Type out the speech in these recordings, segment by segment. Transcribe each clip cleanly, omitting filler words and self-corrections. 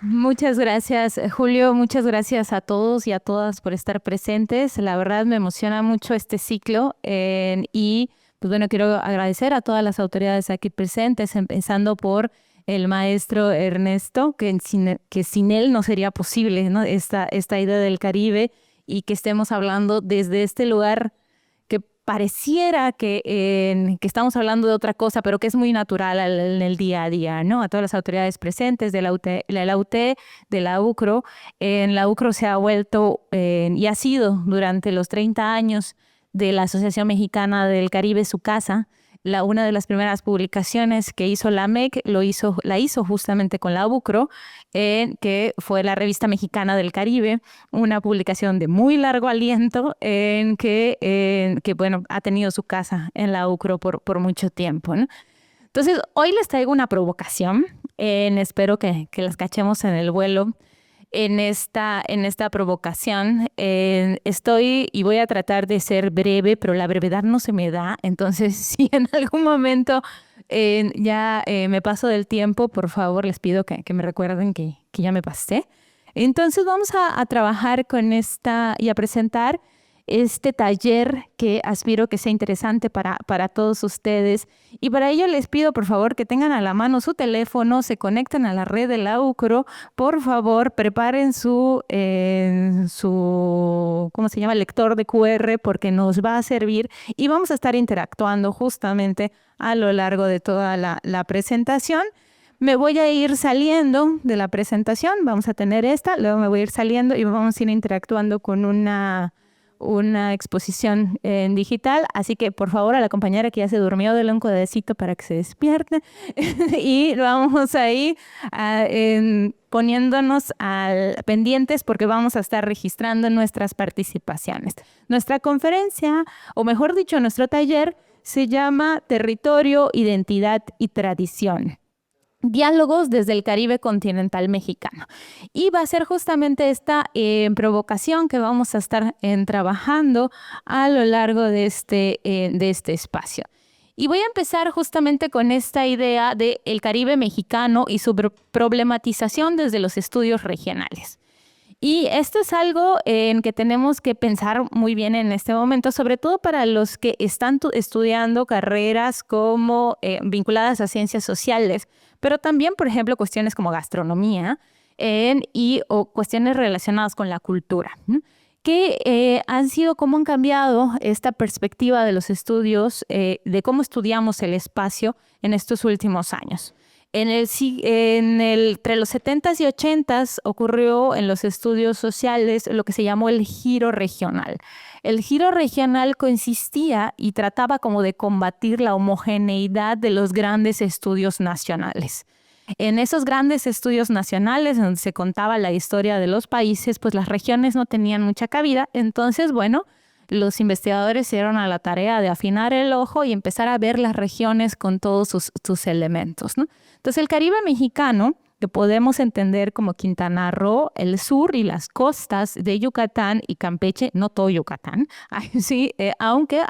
Muchas gracias, Julio. Muchas gracias a todos y a todas por estar presentes. La verdad me emociona mucho este ciclo y pues bueno, quiero agradecer a todas las autoridades aquí presentes, empezando por el maestro Ernesto, que sin él no sería posible, ¿no? Esta idea del Caribe y que estemos hablando desde este lugar que pareciera que estamos hablando de otra cosa, pero que es muy natural en el día a día, ¿no? A todas las autoridades presentes de la UT, de la UCRO. En la UCRO se ha vuelto y ha sido durante los 30 años de la Asociación Mexicana del Caribe su casa. Una de las primeras publicaciones que hizo la MEC la hizo justamente con la UCRO, que fue la Revista Mexicana del Caribe, una publicación de muy largo aliento que bueno, ha tenido su casa en la UCRO por mucho tiempo, ¿no? Entonces, hoy les traigo una provocación. Espero que las cachemos en el vuelo en esta provocación. Estoy y voy a tratar de ser breve, pero la brevedad no se me da. Entonces, si en algún momento ya me paso del tiempo, por favor, les pido que me recuerden que ya me pasé. Entonces, vamos a trabajar con esta y a presentar este taller que aspiro que sea interesante para todos ustedes. Y para ello les pido, por favor, que tengan a la mano su teléfono, se conecten a la red de la UCRO. Por favor, preparen ¿cómo se llama? Lector de QR, porque nos va a servir y vamos a estar interactuando justamente a lo largo de toda la presentación. Me voy a ir saliendo de la presentación, vamos a tener esta, luego me voy a ir saliendo y vamos a ir interactuando con una exposición en digital, así que por favor a la compañera que ya se durmió, denle un codecito para que se despierte y vamos ahí poniéndonos pendientes porque vamos a estar registrando nuestras participaciones. Nuestra conferencia, o mejor dicho, nuestro taller se llama Territorio, Identidad y Tradición. Diálogos desde el Caribe continental mexicano. Y va a ser justamente esta provocación que vamos a estar trabajando a lo largo de este espacio. Y voy a empezar justamente con esta idea del Caribe mexicano y su problematización desde los estudios regionales. Y esto es algo en que tenemos que pensar muy bien en este momento, sobre todo para los que están estudiando carreras como vinculadas a ciencias sociales, pero también, por ejemplo, cuestiones como gastronomía o cuestiones relacionadas con la cultura, ¿no? Que han sido cómo han cambiado esta perspectiva de los estudios, de cómo estudiamos el espacio en estos últimos años. Entre los 70s y 80s ocurrió en los estudios sociales lo que se llamó el giro regional. El giro regional consistía y trataba como de combatir la homogeneidad de los grandes estudios nacionales. En esos grandes estudios nacionales, donde se contaba la historia de los países, pues las regiones no tenían mucha cabida. Entonces, bueno, los investigadores se dieron a la tarea de afinar el ojo y empezar a ver las regiones con todos sus elementos, ¿no? Entonces, el Caribe mexicano, que podemos entender como Quintana Roo, el sur y las costas de Yucatán y Campeche, no todo Yucatán, sí, aunque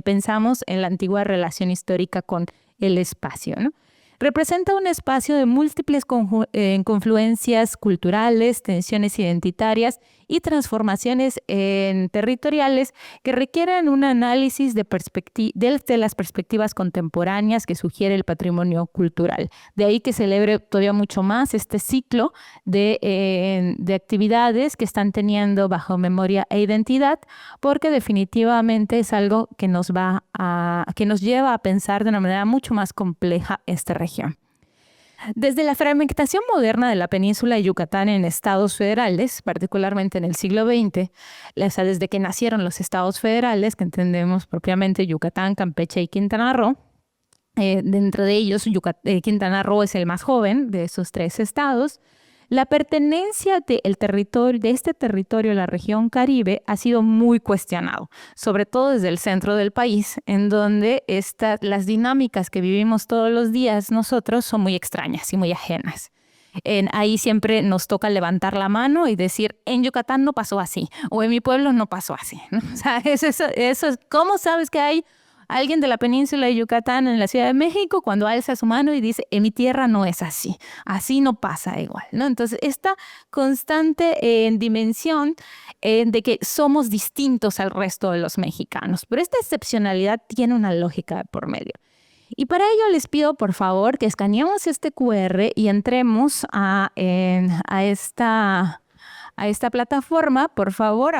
pensamos en la antigua relación histórica con el espacio, ¿no? Representa un espacio de múltiples confluencias culturales, tensiones identitarias y transformaciones territoriales que requieren un análisis de las perspectivas contemporáneas que sugiere el patrimonio cultural. De ahí que celebre todavía mucho más este ciclo de actividades que están teniendo bajo memoria e identidad, porque definitivamente es algo que nos lleva a pensar de una manera mucho más compleja esta región. Desde la fragmentación moderna de la península de Yucatán en estados federales, particularmente en el siglo XX, desde que nacieron los estados federales, que entendemos propiamente Yucatán, Campeche y Quintana Roo, dentro de ellos Quintana Roo es el más joven de esos tres estados. La pertenencia de este territorio a la región Caribe ha sido muy cuestionado, sobre todo desde el centro del país, en donde las dinámicas que vivimos todos los días nosotros son muy extrañas y muy ajenas. Ahí siempre nos toca levantar la mano y decir, en Yucatán no pasó así, o en mi pueblo no pasó así, ¿no? O sea, ¿cómo sabes que hay Alguien de la península de Yucatán en la Ciudad de México, cuando alza su mano y dice, en mi tierra no es así, así no pasa igual, ¿no? Entonces, esta constante dimensión de que somos distintos al resto de los mexicanos, pero esta excepcionalidad tiene una lógica de por medio. Y para ello les pido, por favor, que escaneemos este QR y entremos a esta plataforma, por favor,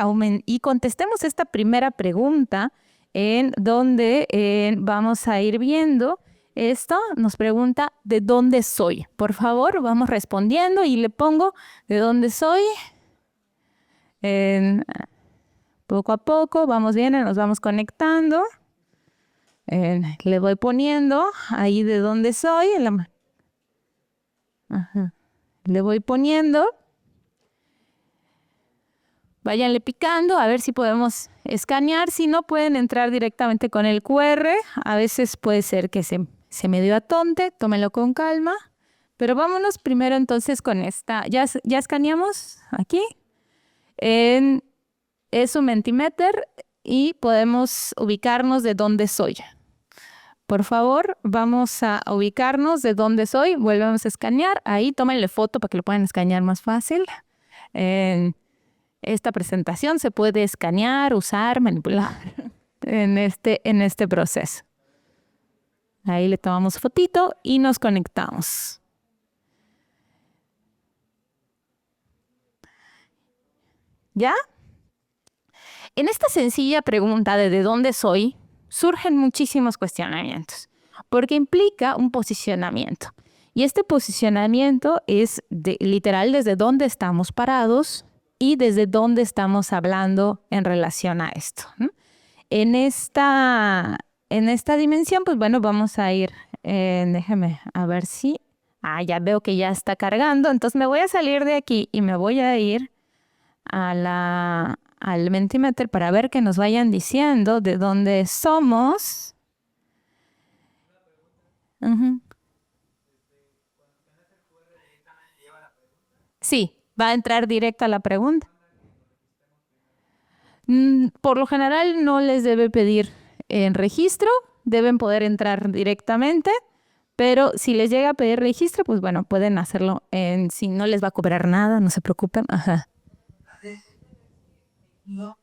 y contestemos esta primera pregunta en donde vamos a ir viendo esto. Nos pregunta, ¿de dónde soy? Por favor, vamos respondiendo y le pongo, ¿de dónde soy? Poco a poco, vamos viendo, nos vamos conectando. Le voy poniendo ahí de dónde soy. Le voy poniendo. Váyanle picando a ver si podemos escanear. Si no, pueden entrar directamente con el QR. A veces puede ser que se medio atonte. Tómenlo con calma. Pero vámonos primero entonces con esta. Ya escaneamos aquí. Es un Mentimeter y podemos ubicarnos de dónde soy. Por favor, vamos a ubicarnos de dónde soy. Volvemos a escanear. Ahí tómenle foto para que lo puedan escanear más fácil. Esta presentación se puede escanear, usar, manipular en este proceso. Ahí le tomamos fotito y nos conectamos. ¿Ya? En esta sencilla pregunta de dónde soy, surgen muchísimos cuestionamientos, porque implica un posicionamiento. Y este posicionamiento es literal desde dónde estamos parados y desde dónde estamos hablando en relación a esto, ¿no? En esta dimensión, pues bueno, vamos a ir, déjeme a ver si, ya veo que ya está cargando, entonces me voy a salir de aquí y me voy a ir al Mentimeter para ver que nos vayan diciendo de dónde somos. Sí, va a entrar directo a la pregunta. Por lo general no les debe pedir en registro, deben poder entrar directamente, pero si les llega a pedir registro, pues bueno, pueden hacerlo si no les va a cobrar nada, no se preocupen. Ajá. No,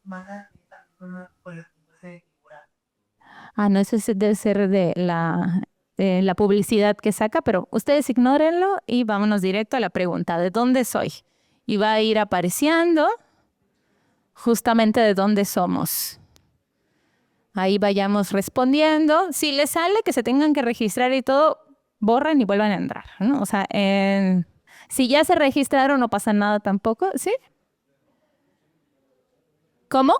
eso debe ser de la publicidad que saca, pero ustedes ignórenlo y vámonos directo a la pregunta, ¿de dónde soy? Y va a ir apareciendo justamente de dónde somos. Ahí vayamos respondiendo. Si les sale que se tengan que registrar y todo, borren y vuelvan a entrar, ¿no? O sea, si ya se registraron no pasa nada tampoco, ¿sí? ¿Cómo?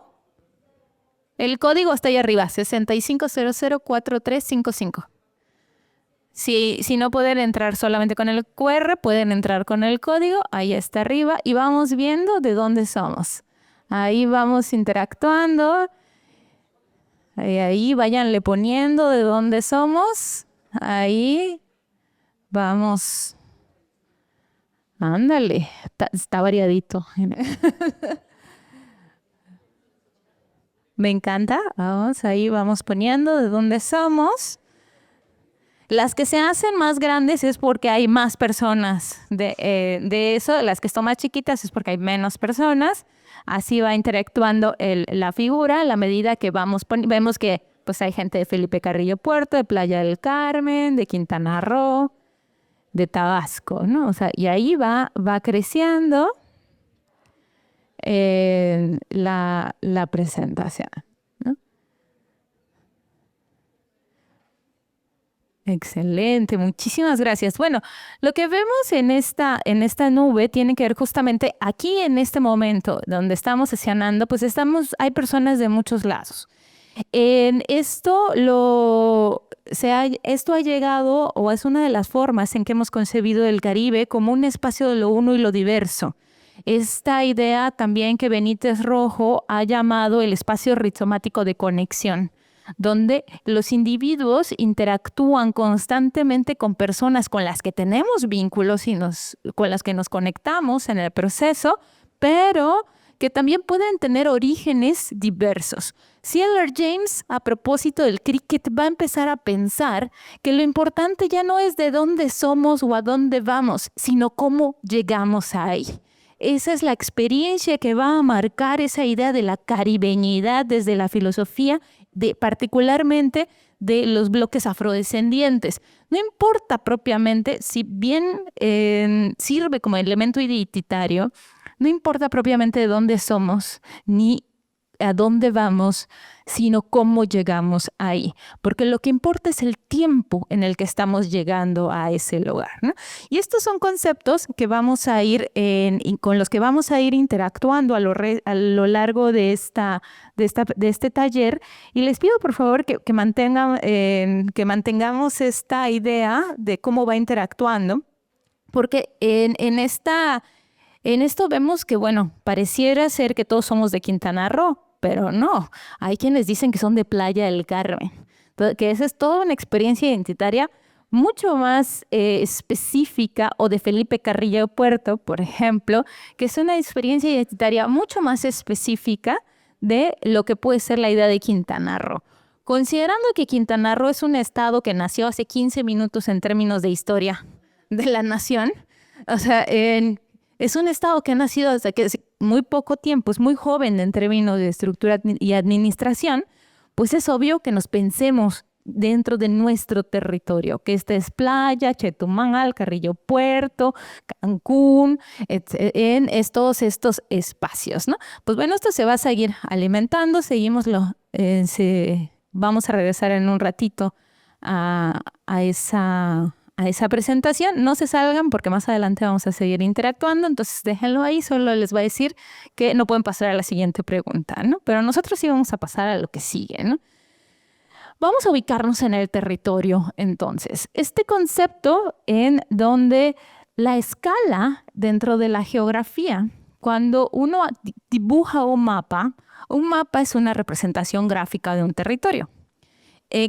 El código está ahí arriba, 65004355. Si no pueden entrar solamente con el QR, pueden entrar con el código, ahí está arriba, y vamos viendo de dónde somos. Ahí vamos interactuando, ahí váyanle poniendo de dónde somos, ahí vamos. Ándale, está variadito. Me encanta, ahí vamos poniendo de dónde somos. Las que se hacen más grandes es porque hay más personas de eso. Las que están más chiquitas es porque hay menos personas. Así va interactuando la figura a la medida que vemos que pues hay gente de Felipe Carrillo Puerto, de Playa del Carmen, de Quintana Roo, de Tabasco, ¿no? O sea, y ahí va creciendo la presentación, ¿no? Excelente, muchísimas gracias. Bueno, lo que vemos en esta nube tiene que ver justamente aquí en este momento donde estamos sesionando, pues hay personas de muchos lados. Esto ha llegado, o es una de las formas en que hemos concebido el Caribe como un espacio de lo uno y lo diverso. Esta idea también que Benítez Rojo ha llamado el espacio rizomático de conexión, donde los individuos interactúan constantemente con personas con las que tenemos vínculos y con las que nos conectamos en el proceso, pero que también pueden tener orígenes diversos. C.L.R. James, a propósito del cricket, va a empezar a pensar que lo importante ya no es de dónde somos o a dónde vamos, sino cómo llegamos ahí. Esa es la experiencia que va a marcar esa idea de la caribeñidad desde la filosofía, particularmente de los bloques afrodescendientes. No importa propiamente, si bien sirve como elemento identitario, no importa propiamente de dónde somos ni a dónde vamos, sino cómo llegamos ahí. Porque lo que importa es el tiempo en el que estamos llegando a ese lugar, ¿no? Y estos son conceptos que vamos a ir con los que vamos a ir interactuando a lo largo de este taller. Y les pido por favor que mantengamos esta idea de cómo va interactuando, porque en esto vemos que, bueno, pareciera ser que todos somos de Quintana Roo, pero no. Hay quienes dicen que son de Playa del Carmen, que esa es toda una experiencia identitaria mucho más específica, o de Felipe Carrillo Puerto, por ejemplo, que es una experiencia identitaria mucho más específica de lo que puede ser la idea de Quintana Roo. Considerando que Quintana Roo es un estado que nació hace 15 minutos en términos de historia de la nación, o sea, es un estado que ha nacido hasta que hace muy poco tiempo, es muy joven en términos de estructura y administración, pues es obvio que nos pensemos dentro de nuestro territorio, que esta es Playa, Chetumal, Carrillo Puerto, Cancún, en todos estos espacios, ¿no? Pues bueno, esto se va a seguir alimentando, vamos a regresar en un ratito a esa presentación. No se salgan porque más adelante vamos a seguir interactuando, entonces déjenlo ahí, solo les va a decir que no pueden pasar a la siguiente pregunta, ¿no? Pero nosotros sí vamos a pasar a lo que sigue, ¿no? Vamos a ubicarnos en el territorio, entonces. Este concepto en donde la escala dentro de la geografía, cuando uno dibuja un mapa es una representación gráfica de un territorio.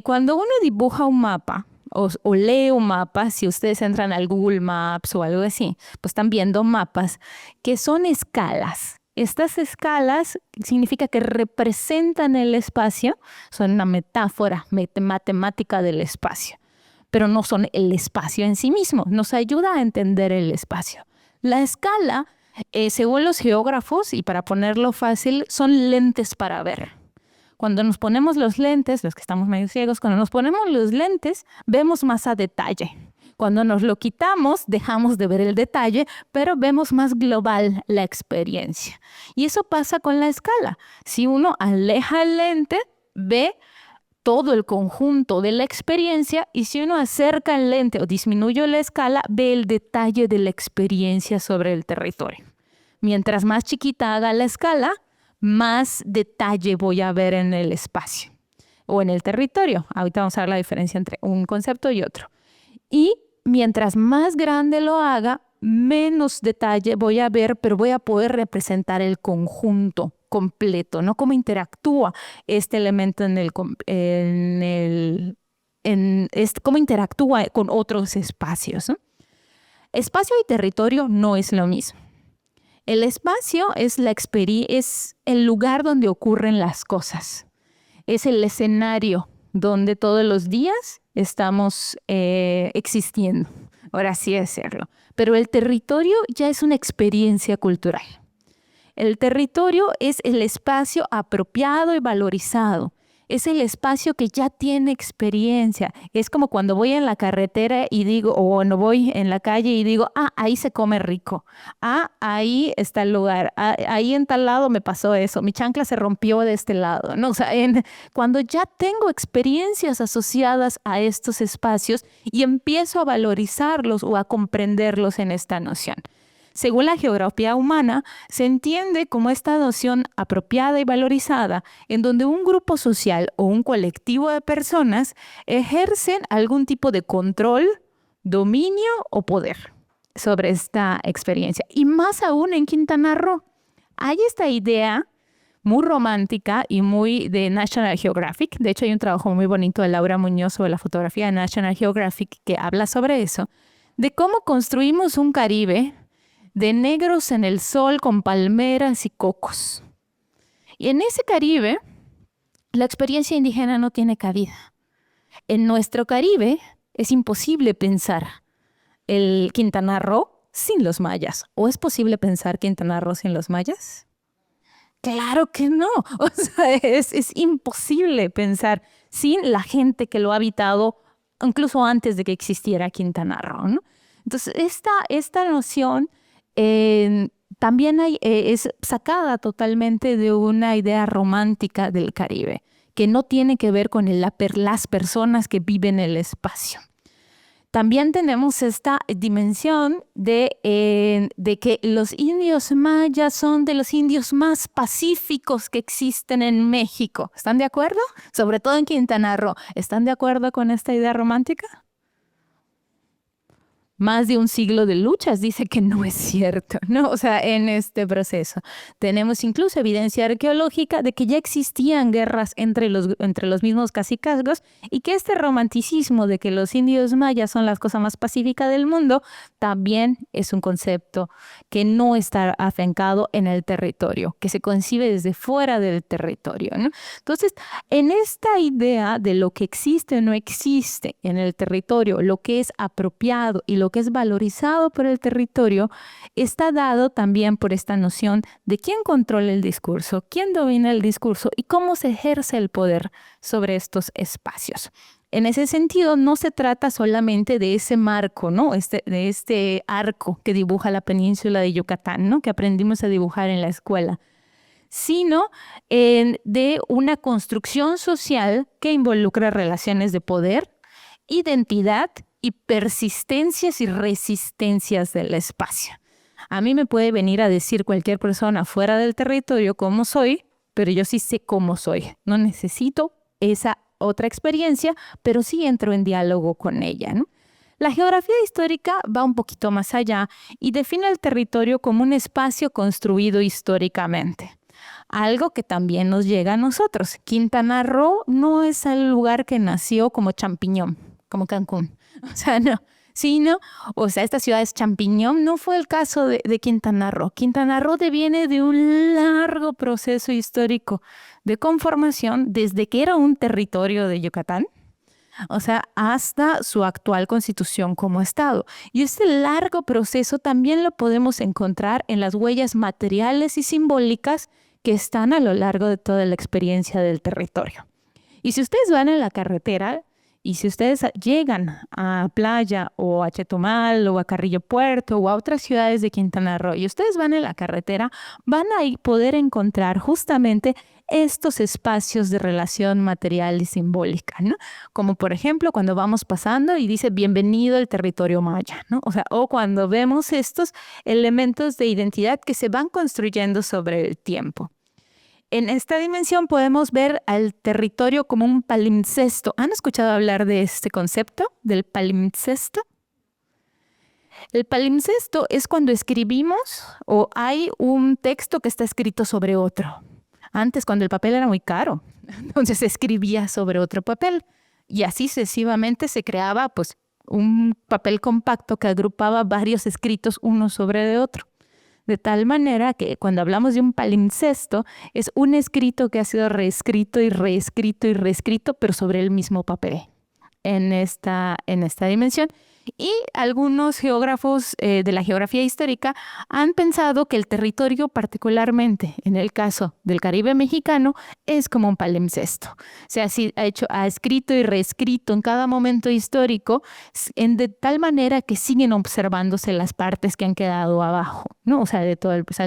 Cuando uno dibuja un mapa, o lee un mapa, si ustedes entran al Google Maps o algo así, pues están viendo mapas que son escalas. Estas escalas significa que representan el espacio, son una metáfora matemática del espacio, pero no son el espacio en sí mismo, nos ayuda a entender el espacio. La escala, según los geógrafos, y para ponerlo fácil, son lentes para ver. Cuando nos ponemos los lentes, los que estamos medio ciegos, cuando nos ponemos los lentes, vemos más a detalle. Cuando nos lo quitamos, dejamos de ver el detalle, pero vemos más global la experiencia. Y eso pasa con la escala. Si uno aleja el lente, ve todo el conjunto de la experiencia, y si uno acerca el lente o disminuye la escala, ve el detalle de la experiencia sobre el territorio. Mientras más chiquita haga la escala, más detalle voy a ver en el espacio o en el territorio. Ahorita vamos a ver la diferencia entre un concepto y otro. Y mientras más grande lo haga, menos detalle voy a ver, pero voy a poder representar el conjunto completo, ¿no? Cómo interactúa este elemento cómo interactúa con otros espacios, ¿no? Espacio y territorio no es lo mismo. El espacio es el lugar donde ocurren las cosas. Es el escenario donde todos los días estamos existiendo, por así decirlo. Pero el territorio ya es una experiencia cultural. El territorio es el espacio apropiado y valorizado. Es el espacio que ya tiene experiencia. Es como cuando voy en la carretera y digo, o no voy en la calle y digo, ahí se come rico. Ahí está el lugar. Ahí en tal lado me pasó eso. Mi chancla se rompió de este lado, ¿no? O sea, cuando ya tengo experiencias asociadas a estos espacios y empiezo a valorizarlos o a comprenderlos en esta noción. Según la geografía humana, se entiende como esta noción apropiada y valorizada en donde un grupo social o un colectivo de personas ejercen algún tipo de control, dominio o poder sobre esta experiencia. Y más aún en Quintana Roo, hay esta idea muy romántica y muy de National Geographic. De hecho, hay un trabajo muy bonito de Laura Muñoz sobre la fotografía de National Geographic que habla sobre eso, de cómo construimos un Caribe de negros en el sol con palmeras y cocos. Y en ese Caribe, la experiencia indígena no tiene cabida. En nuestro Caribe es imposible pensar el Quintana Roo sin los mayas. ¿O es posible pensar Quintana Roo sin los mayas? Claro que no. O sea, es imposible pensar sin la gente que lo ha habitado incluso antes de que existiera Quintana Roo, ¿no? Entonces, esta noción también es sacada totalmente de una idea romántica del Caribe, que no tiene que ver con las personas que viven en el espacio. También tenemos esta dimensión de que los indios mayas son de los indios más pacíficos que existen en México. ¿Están de acuerdo? Sobre todo en Quintana Roo. ¿Están de acuerdo con esta idea romántica? Más de un siglo de luchas dice que no es cierto, ¿no? O sea, en este proceso tenemos incluso evidencia arqueológica de que ya existían guerras entre los mismos cacicazgos y que este romanticismo de que los indios mayas son las cosas más pacíficas del mundo también es un concepto que no está afincado en el territorio, que se concibe desde fuera del territorio, ¿no? Entonces, en esta idea de lo que existe o no existe en el territorio, lo que es apropiado y lo que es valorizado por el territorio, está dado también por esta noción de quién controla el discurso, quién domina el discurso y cómo se ejerce el poder sobre estos espacios. En ese sentido, no se trata solamente de ese marco, ¿no? De este arco que dibuja la península de Yucatán, ¿no? Que aprendimos a dibujar en la escuela, sino de una construcción social que involucra relaciones de poder, identidad y persistencias y resistencias del espacio. A mí me puede venir a decir cualquier persona fuera del territorio cómo soy, pero yo sí sé cómo soy. No necesito esa otra experiencia, pero sí entro en diálogo con ella, ¿no? La geografía histórica va un poquito más allá y define el territorio como un espacio construido históricamente. Algo que también nos llega a nosotros. Quintana Roo no es el lugar que nació como champiñón, como Cancún. O sea, no. Sino, o sea, esta ciudad es champiñón, no fue el caso de Quintana Roo. Quintana Roo viene de un largo proceso histórico de conformación desde que era un territorio de Yucatán, o sea, hasta su actual constitución como Estado. Y este largo proceso también lo podemos encontrar en las huellas materiales y simbólicas que están a lo largo de toda la experiencia del territorio. Y si ustedes van en la carretera y si ustedes llegan a Playa o a Chetumal o a Carrillo Puerto o a otras ciudades de Quintana Roo y ustedes van en la carretera, van a poder encontrar justamente estos espacios de relación material y simbólica, ¿no? Como por ejemplo cuando vamos pasando y dice bienvenido al territorio maya, ¿no? O sea, o cuando vemos estos elementos de identidad que se van construyendo sobre el tiempo. En esta dimensión podemos ver al territorio como un palimpsesto. ¿Han escuchado hablar de este concepto, del palimpsesto? El palimpsesto es cuando escribimos o hay un texto que está escrito sobre otro. Antes, cuando el papel era muy caro, entonces se escribía sobre otro papel y así sucesivamente se creaba pues, un papel compacto que agrupaba varios escritos uno sobre de otro. De tal manera que cuando hablamos de un palimpsesto, es un escrito que ha sido reescrito y reescrito y reescrito, pero sobre el mismo papel en esta dimensión. Y algunos geógrafos de la geografía histórica han pensado que el territorio, particularmente en el caso del Caribe mexicano, es como un palimpsesto. O sea, ha escrito y reescrito en cada momento histórico de tal manera que siguen observándose las partes que han quedado abajo, ¿no? O sea,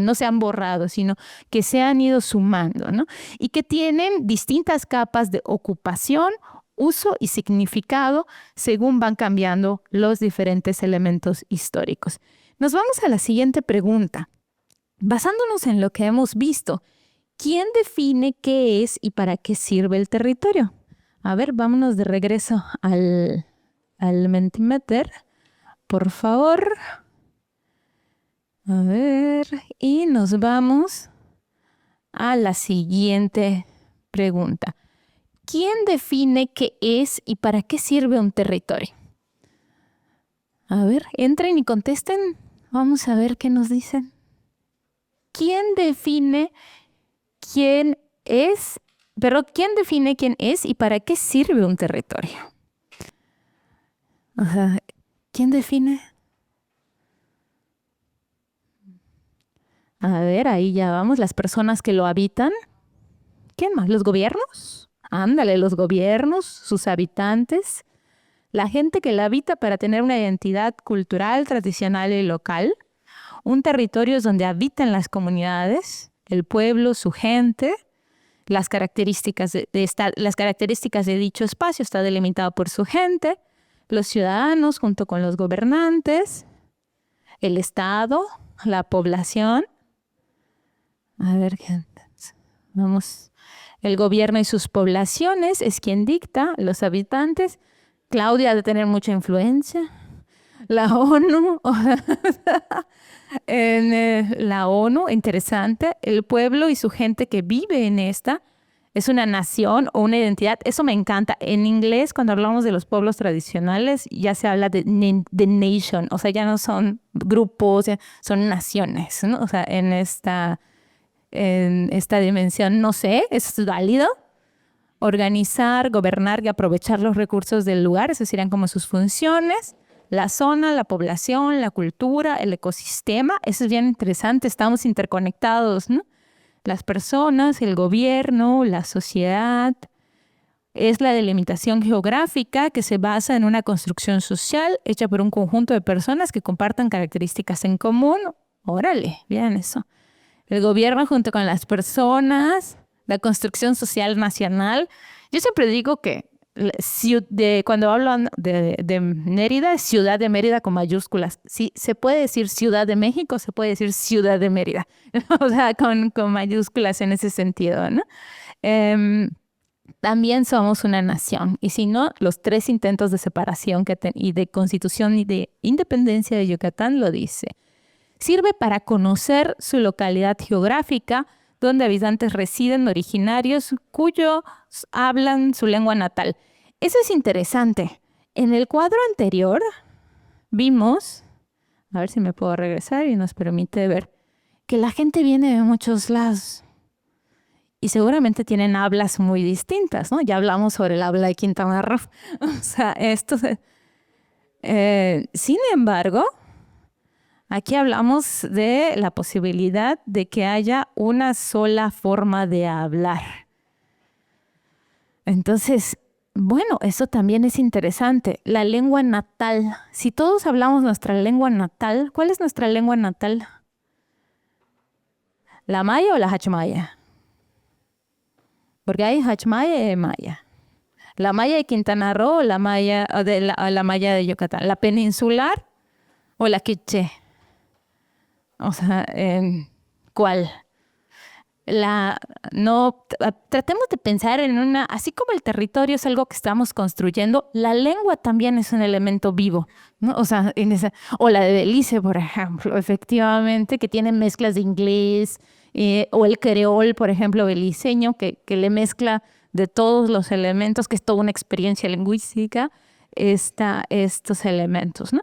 no se han borrado, sino que se han ido sumando, ¿no? Y que tienen distintas capas de ocupación, uso y significado según van cambiando los diferentes elementos históricos. Nos vamos a la siguiente pregunta. Basándonos en lo que hemos visto, ¿quién define qué es y para qué sirve el territorio? A ver, vámonos de regreso al Mentimeter, por favor. A ver, y nos vamos a la siguiente pregunta. ¿Quién define qué es y para qué sirve un territorio? A ver, entren y contesten. Vamos a ver qué nos dicen. ¿Quién define quién es? Pero ¿quién define quién es y para qué sirve un territorio? O sea, ¿quién define? A ver, ahí ya vamos, las personas que lo habitan. ¿Quién más? ¿Los gobiernos? Ándale, los gobiernos, sus habitantes, la gente que la habita para tener una identidad cultural, tradicional y local. Un territorio es donde habitan las comunidades, el pueblo, su gente. Las características las características de dicho espacio está delimitado por su gente, los ciudadanos junto con los gobernantes, el Estado, la población. A ver, vamos. El gobierno y sus poblaciones es quien dicta, los habitantes. Claudia ha de tener mucha influencia. La ONU, la ONU, interesante. El pueblo y su gente que vive en esta es una nación o una identidad. Eso me encanta. En inglés, cuando hablamos de los pueblos tradicionales, ya se habla de nation. O sea, ya no son grupos, son naciones, ¿no? O sea, en esta dimensión, no sé, ¿es válido? Organizar, gobernar y aprovechar los recursos del lugar, esas serían como sus funciones. La zona, la población, la cultura, el ecosistema, eso es bien interesante, estamos interconectados, ¿no? Las personas, el gobierno, la sociedad. Es la delimitación geográfica que se basa en una construcción social hecha por un conjunto de personas que compartan características en común. Órale, bien eso. El gobierno junto con las personas, la construcción social nacional. Yo siempre digo que cuando hablan de Mérida, es Ciudad de Mérida con mayúsculas. Sí, se puede decir Ciudad de México, se puede decir Ciudad de Mérida, o sea, con mayúsculas en ese sentido, ¿no? También somos una nación, y si no, los 3 intentos de separación y de constitución y de independencia de Yucatán lo dice. Sirve para conocer su localidad geográfica, donde habitantes residen originarios cuyos hablan su lengua natal. Eso es interesante. En el cuadro anterior vimos, a ver si me puedo regresar y nos permite ver, que la gente viene de muchos lados y seguramente tienen hablas muy distintas, ¿no? Ya hablamos sobre el habla de Quintana Roo. O sea, sin embargo, aquí hablamos de la posibilidad de que haya una sola forma de hablar. Entonces, bueno, eso también es interesante. La lengua natal. Si todos hablamos nuestra lengua natal, ¿cuál es nuestra lengua natal? ¿La maya o la hachmaya? Porque hay hachmaya y maya. La maya de Quintana Roo o la maya de Yucatán. ¿La peninsular o la quiché? O sea, ¿cuál? Tratemos de pensar en así como el territorio es algo que estamos construyendo, la lengua también es un elemento vivo, ¿no? O sea, o la de Belice, por ejemplo, efectivamente, que tiene mezclas de inglés, o el creol, por ejemplo, beliceño, que le mezcla de todos los elementos, que es toda una experiencia lingüística, estos elementos, ¿no?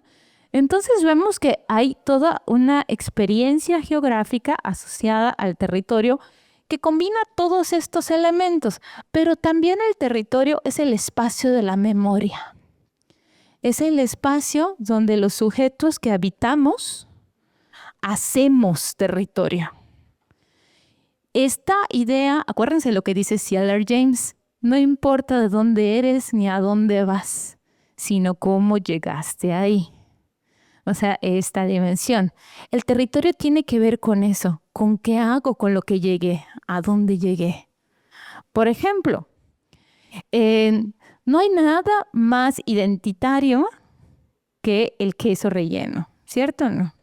Entonces vemos que hay toda una experiencia geográfica asociada al territorio que combina todos estos elementos, pero también el territorio es el espacio de la memoria. Es el espacio donde los sujetos que habitamos hacemos territorio. Esta idea, acuérdense lo que dice C.L.R. James, no importa de dónde eres ni a dónde vas, sino cómo llegaste ahí. O sea, esta dimensión. El territorio tiene que ver con eso, con qué hago con lo que llegué, a dónde llegué. Por ejemplo, no hay nada más identitario que el queso relleno, ¿cierto o no?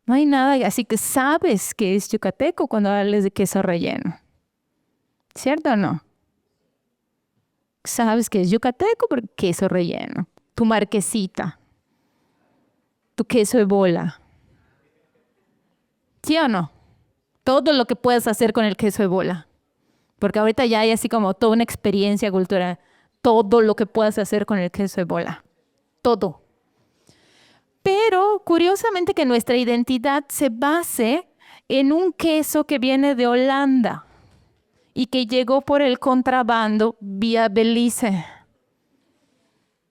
No hay nada, así que sabes que es yucateco cuando hables de queso relleno, ¿cierto o no? Sabes que es yucateco por queso relleno, tu marquesita, tu queso de bola. ¿Sí o no? Todo lo que puedas hacer con el queso de bola. Porque ahorita ya hay así como toda una experiencia cultural. Todo lo que puedas hacer con el queso de bola. Todo. Pero curiosamente que nuestra identidad se base en un queso que viene de Holanda y que llegó por el contrabando vía Belice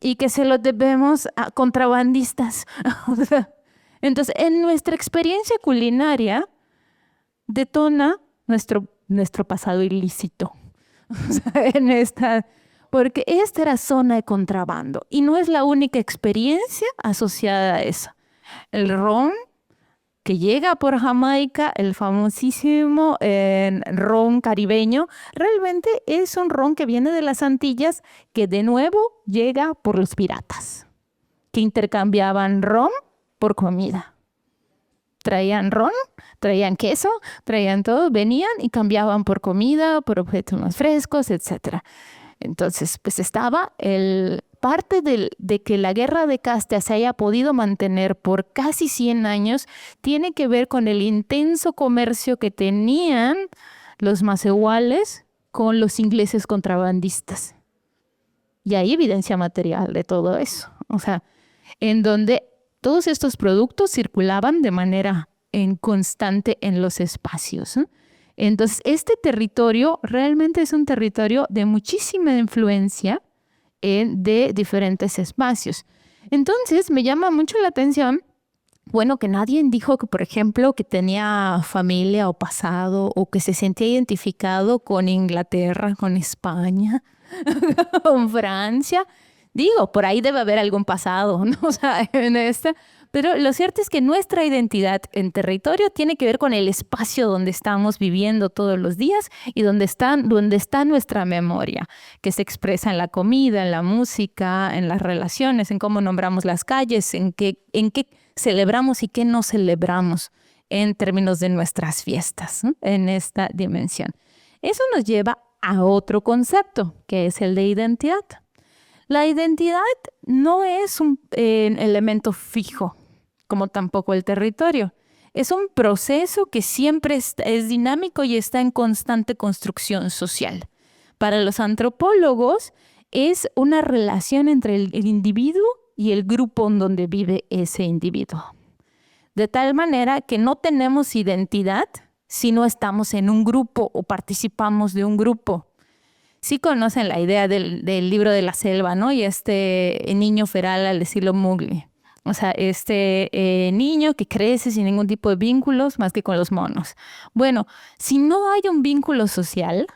y que se lo debemos a contrabandistas. Entonces, en nuestra experiencia culinaria detona nuestro pasado ilícito. O sea, porque esta era zona de contrabando y no es la única experiencia asociada a eso. El ron que llega por Jamaica, el famosísimo ron caribeño, realmente es un ron que viene de las Antillas, que de nuevo llega por los piratas, que intercambiaban ron por comida. Traían ron, traían queso, traían todo, venían y cambiaban por comida, por objetos más frescos, etc. Entonces, pues estaba parte de que la guerra de caste se haya podido mantener por casi 100 años, tiene que ver con el intenso comercio que tenían los macehuales con los ingleses contrabandistas. Y hay evidencia material de todo eso. O sea, en donde todos estos productos circulaban de manera constante en los espacios, ¿eh? Entonces, este territorio realmente es un territorio de muchísima influencia de diferentes espacios. Entonces, me llama mucho la atención, bueno, que nadie dijo que, por ejemplo, que tenía familia o pasado o que se sentía identificado con Inglaterra, con España, con Francia. Digo, por ahí debe haber algún pasado, ¿no? O sea, pero lo cierto es que nuestra identidad en territorio tiene que ver con el espacio donde estamos viviendo todos los días y donde está nuestra memoria, que se expresa en la comida, en la música, en las relaciones, en cómo nombramos las calles, en qué celebramos y qué no celebramos en términos de nuestras fiestas, ¿no? En esta dimensión. Eso nos lleva a otro concepto, que es el de identidad. La identidad no es un elemento fijo, como tampoco el territorio. Es un proceso que siempre es dinámico y está en constante construcción social. Para los antropólogos es una relación entre el individuo y el grupo en donde vive ese individuo. De tal manera que no tenemos identidad si no estamos en un grupo o participamos de un grupo. Sí conocen la idea del libro de la selva, ¿no? Y niño feral al estilo Mowgli. O sea, niño que crece sin ningún tipo de vínculos más que con los monos. Bueno, si no hay un vínculo social,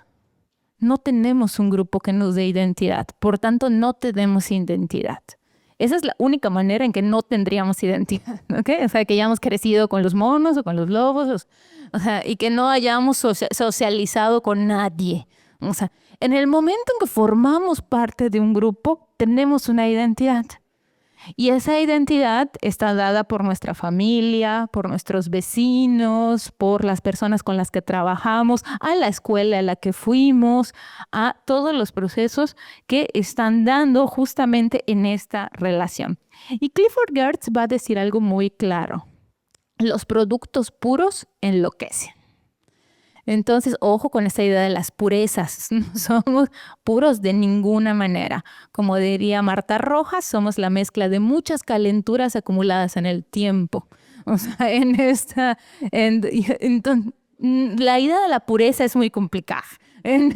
no tenemos un grupo que nos dé identidad. Por tanto, no tenemos identidad. Esa es la única manera en que no tendríamos identidad, ¿ok? O sea, que hayamos crecido con los monos o con los lobos, o sea, y que no hayamos socializado con nadie. O sea, en el momento en que formamos parte de un grupo, tenemos una identidad. Y esa identidad está dada por nuestra familia, por nuestros vecinos, por las personas con las que trabajamos, a la escuela a la que fuimos, a todos los procesos que están dando justamente en esta relación. Y Clifford Geertz va a decir algo muy claro. Los productos puros enloquecen. Entonces, ojo con esta idea de las purezas. No somos puros de ninguna manera. Como diría Marta Rojas, somos la mezcla de muchas calenturas acumuladas en el tiempo. O sea, la idea de la pureza es muy complicada. En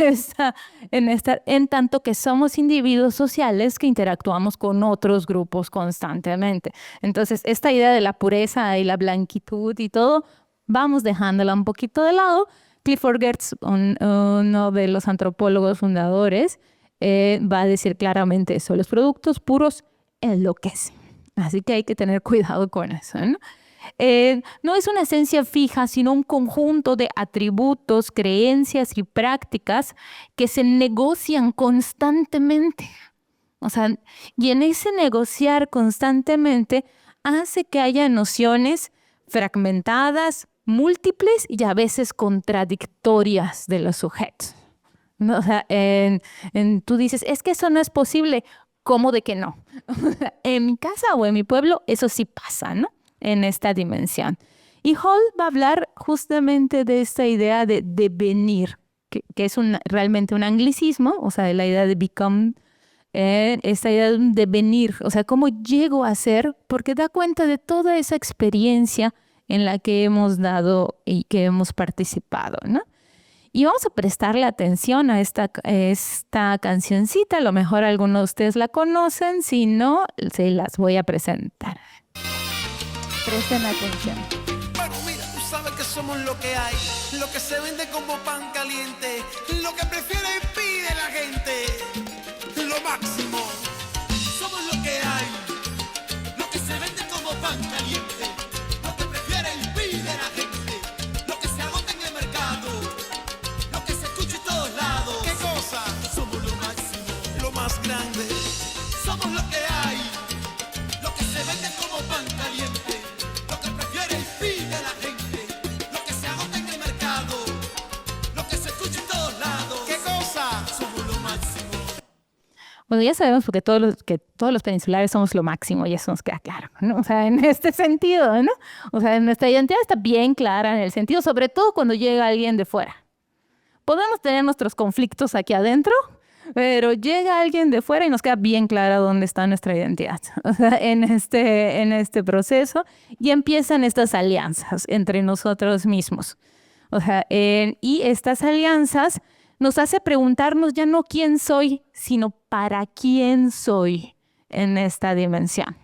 tanto que somos individuos sociales que interactuamos con otros grupos constantemente. Entonces, esta idea de la pureza y la blanquitud y todo, vamos dejándola un poquito de lado. Clifford Geertz, uno de los antropólogos fundadores, va a decir claramente eso. Los productos puros enloquecen. Así que hay que tener cuidado con eso, ¿no? No es una esencia fija, sino un conjunto de atributos, creencias y prácticas que se negocian constantemente. O sea, y en ese negociar constantemente hace que haya nociones fragmentadas, múltiples y a veces contradictorias de los sujetos. ¿No? O sea, tú dices, es que eso no es posible. ¿Cómo de que no? En mi casa o en mi pueblo eso sí pasa, ¿no? En esta dimensión. Y Hall va a hablar justamente de esta idea de devenir, que es realmente un anglicismo, o sea, de la idea de become, esta idea de un devenir, o sea, cómo llego a ser, porque da cuenta de toda esa experiencia en la que hemos dado y que hemos participado, ¿no? Y vamos a prestarle atención a esta cancioncita. A lo mejor algunos de ustedes la conocen, si no, se las voy a presentar. Presten atención. Bueno, mira, tú sabes que somos lo que hay, lo que se vende como pan caliente, lo que prefiere y pide la gente, lo máximo. Somos lo que hay, lo que se vende como pan caliente, lo que prefiere y pide la gente, lo que se agota en el mercado, lo que se escucha en todos lados. ¿Qué cosa? Somos lo máximo, lo más grande. Somos lo que hay, lo que se vende como pan caliente, lo que prefiere y pide la gente, lo que se agota en el mercado, lo que se escucha en todos lados. ¿Qué cosa? Somos lo máximo. Bueno, ya sabemos porque que todos los peninsulares somos lo máximo y eso nos queda claro, ¿no? O sea, en este sentido, ¿no? O sea, nuestra identidad está bien clara en el sentido, sobre todo cuando llega alguien de fuera. Podemos tener nuestros conflictos aquí adentro, pero llega alguien de fuera y nos queda bien clara dónde está nuestra identidad, o sea, en este proceso, y empiezan estas alianzas entre nosotros mismos. O sea, y estas alianzas nos hace preguntarnos ya no quién soy, sino para quién soy en esta dimensión.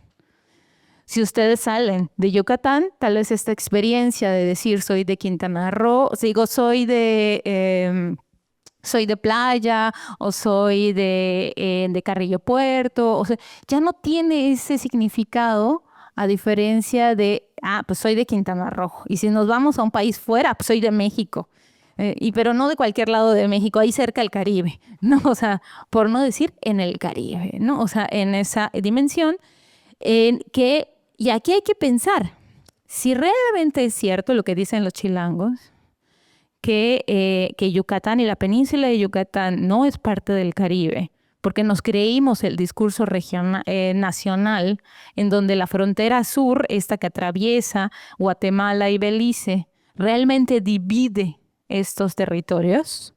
Si ustedes salen de Yucatán, tal vez esta experiencia de decir soy de Quintana Roo, digo soy de playa o soy de Carrillo Puerto, o sea, ya no tiene ese significado a diferencia de, pues soy de Quintana Roo. Y si nos vamos a un país fuera, pues soy de México. Pero no de cualquier lado de México, ahí cerca del Caribe, ¿no? O sea, por no decir en el Caribe, ¿no? O sea, en esa dimensión y aquí hay que pensar, si realmente es cierto lo que dicen los chilangos, que Yucatán y la península de Yucatán no es parte del Caribe, porque nos creímos el discurso nacional, en donde la frontera sur, esta que atraviesa Guatemala y Belice, realmente divide estos territorios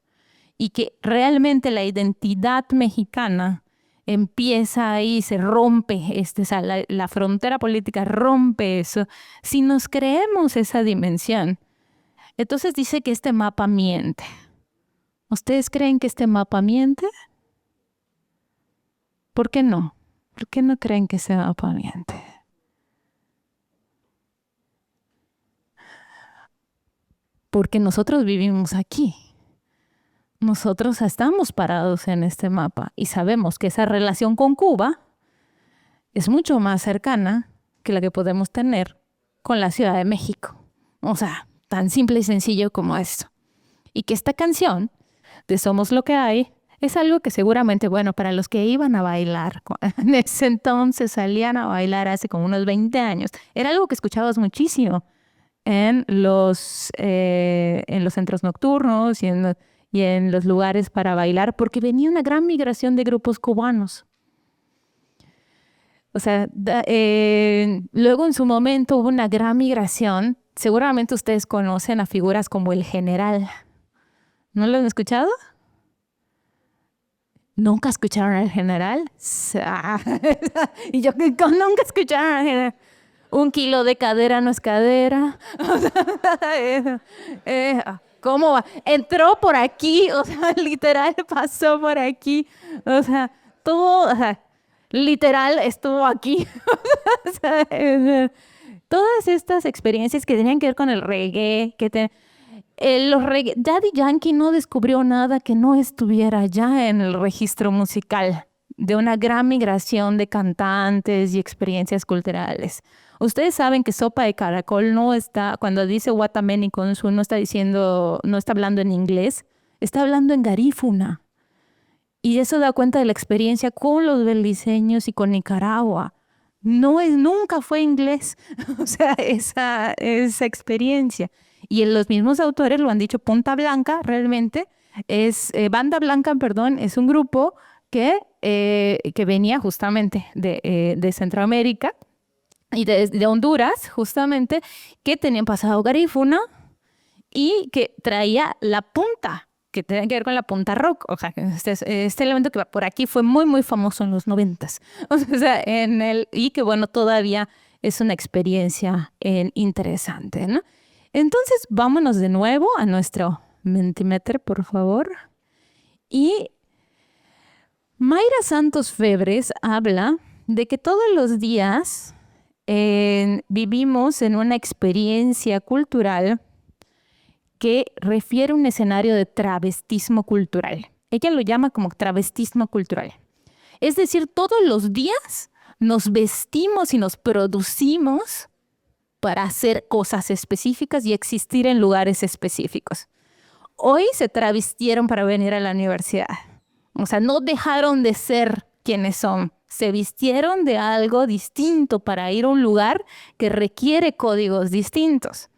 y que realmente la identidad mexicana empieza ahí, se rompe, la frontera política rompe eso. Si nos creemos esa dimensión, entonces dice que este mapa miente. ¿Ustedes creen que este mapa miente? ¿Por qué no? ¿Por qué no creen que este mapa miente? Porque nosotros vivimos aquí. Nosotros estamos parados en este mapa y sabemos que esa relación con Cuba es mucho más cercana que la que podemos tener con la Ciudad de México. O sea, tan simple y sencillo como esto. Y que esta canción de Somos lo que hay es algo que seguramente, bueno, para los que iban a bailar, en ese entonces salían a bailar hace como unos 20 años, era algo que escuchabas muchísimo en los centros nocturnos y en los lugares para bailar, porque venía una gran migración de grupos cubanos. O sea, luego en su momento hubo una gran migración. Seguramente ustedes conocen a figuras como el General. ¿No lo han escuchado? ¿Nunca escucharon al General? Y yo nunca escucharon al General. 1 kilo de cadera no es cadera. ¿Cómo va? Entró por aquí, o sea, literal pasó por aquí. O sea, todo, o sea, literal estuvo aquí. O sea, todas estas experiencias que tenían que ver con el reggae, Daddy Yankee no descubrió nada que no estuviera ya en el registro musical de una gran migración de cantantes y experiencias culturales. Ustedes saben que Sopa de Caracol no está, cuando dice Guatamén y Consul, no está hablando en inglés, está hablando en garífuna. Y eso da cuenta de la experiencia con los beliceños y con Nicaragua. Nunca fue inglés, o sea, esa experiencia. Y los mismos autores lo han dicho, Punta Blanca realmente Banda Blanca, perdón, es un grupo que venía justamente de Centroamérica y de Honduras, justamente, que tenían pasado garífuna y que traía la punta que tienen que ver con la punta rock. O sea, este elemento que por aquí fue muy, muy famoso en los 90s. O sea, y que bueno, todavía es una experiencia interesante, ¿no? Entonces, vámonos de nuevo a nuestro Mentimeter, por favor. Y Mayra Santos Febres habla de que todos los días vivimos en una experiencia cultural que refiere a un escenario de travestismo cultural. Ella lo llama como travestismo cultural. Es decir, todos los días nos vestimos y nos producimos para hacer cosas específicas y existir en lugares específicos. Hoy se travistieron para venir a la universidad. O sea, no dejaron de ser quienes son. Se vistieron de algo distinto para ir a un lugar que requiere códigos distintos.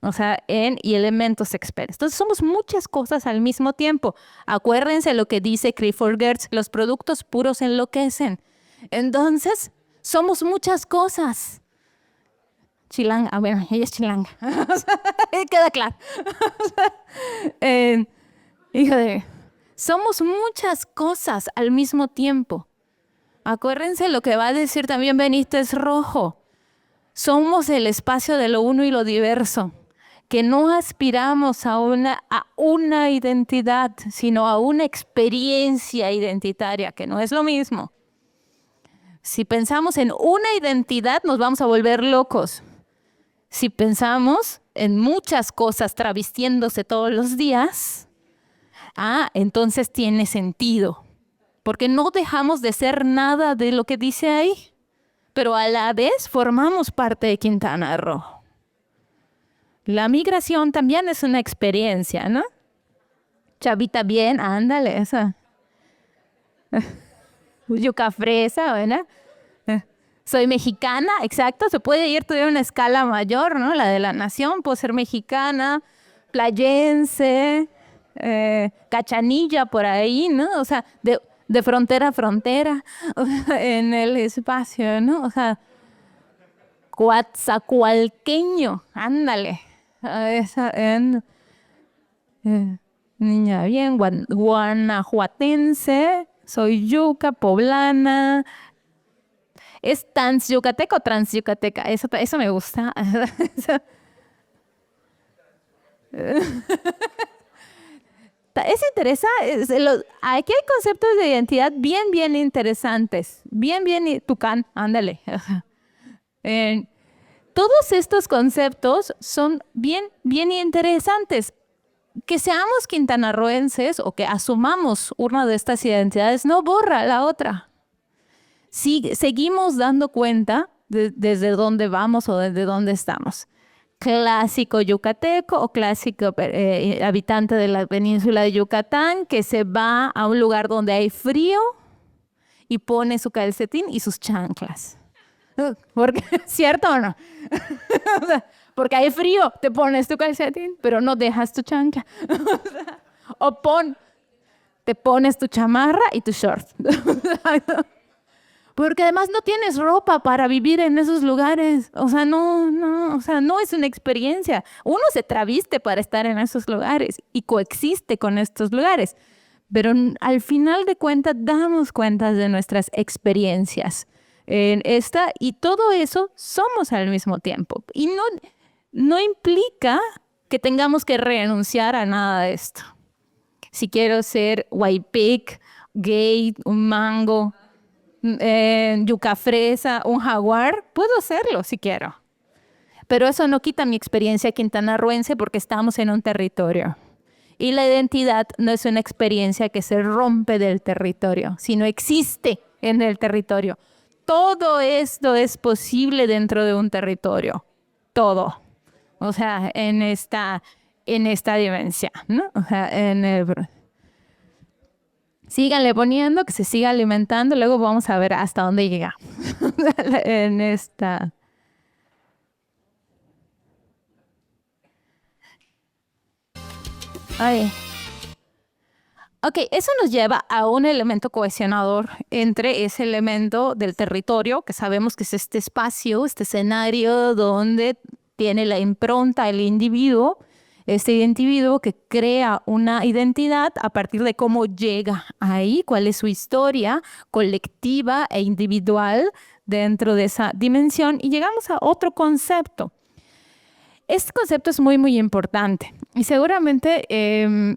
O sea, y elementos expertos. Entonces, somos muchas cosas al mismo tiempo. Acuérdense lo que dice Clifford Geertz, los productos puros enloquecen. Entonces, somos muchas cosas. Chilanga, bueno, ella es chilanga. Queda claro. Somos muchas cosas al mismo tiempo. Acuérdense lo que va a decir también Benítez Rojo. Somos el espacio de lo uno y lo diverso, que no aspiramos a una identidad, sino a una experiencia identitaria, que no es lo mismo. Si pensamos en una identidad, nos vamos a volver locos. Si pensamos en muchas cosas travestiéndose todos los días, entonces tiene sentido. Porque no dejamos de ser nada de lo que dice ahí, pero a la vez formamos parte de Quintana Roo. La migración también es una experiencia, ¿no? Chavita bien, ándale, esa. Yuca fresa, ¿verdad? Soy mexicana, exacto, se puede ir todavía a una escala mayor, ¿no? La de la nación, puedo ser mexicana, playense, cachanilla por ahí, ¿no? O sea, de frontera a frontera, o sea, en el espacio, ¿no? O sea, coatzacoalqueño, ándale. Niña bien, guanajuatense, soy yuca, poblana. ¿Es transyucateca o transyucateca? Eso me gusta. Es interesante. Aquí hay conceptos de identidad bien, bien interesantes. Bien, tucán, ándale. Todos estos conceptos son bien, bien interesantes. Que seamos quintanarroenses o que asumamos una de estas identidades no borra la otra. Seguimos dando cuenta desde dónde vamos o desde dónde estamos. Clásico yucateco o clásico habitante de la península de Yucatán que se va a un lugar donde hay frío y pone su calcetín y sus chanclas. ¿Cierto o no? Porque hay frío, te pones tu calcetín, pero no dejas tu chancla. Te pones tu chamarra y tu short. Porque además no tienes ropa para vivir en esos lugares. O sea, no es una experiencia. Uno se traviste para estar en esos lugares y coexiste con estos lugares. Pero al final de cuentas damos cuenta de nuestras experiencias. Y todo eso somos al mismo tiempo. Y no implica que tengamos que renunciar a nada de esto. Si quiero ser white pig, gay, un mango, yuca fresa, un jaguar, puedo hacerlo si quiero. Pero eso no quita mi experiencia quintanarroense porque estamos en un territorio. Y la identidad no es una experiencia que se rompe del territorio, sino existe en el territorio. Todo esto es posible dentro de un territorio. Todo. O sea, en esta dimensión, ¿no? O sea, síganle poniendo, que se siga alimentando, luego vamos a ver hasta dónde llega. en esta. Ay. Ok, eso nos lleva a un elemento cohesionador entre ese elemento del territorio, que sabemos que es este espacio, este escenario donde tiene la impronta el individuo, Este individuo que crea una identidad a partir de cómo llega ahí, cuál es su historia colectiva e individual dentro de esa dimensión, y llegamos a otro concepto. Este concepto es muy, muy importante y seguramente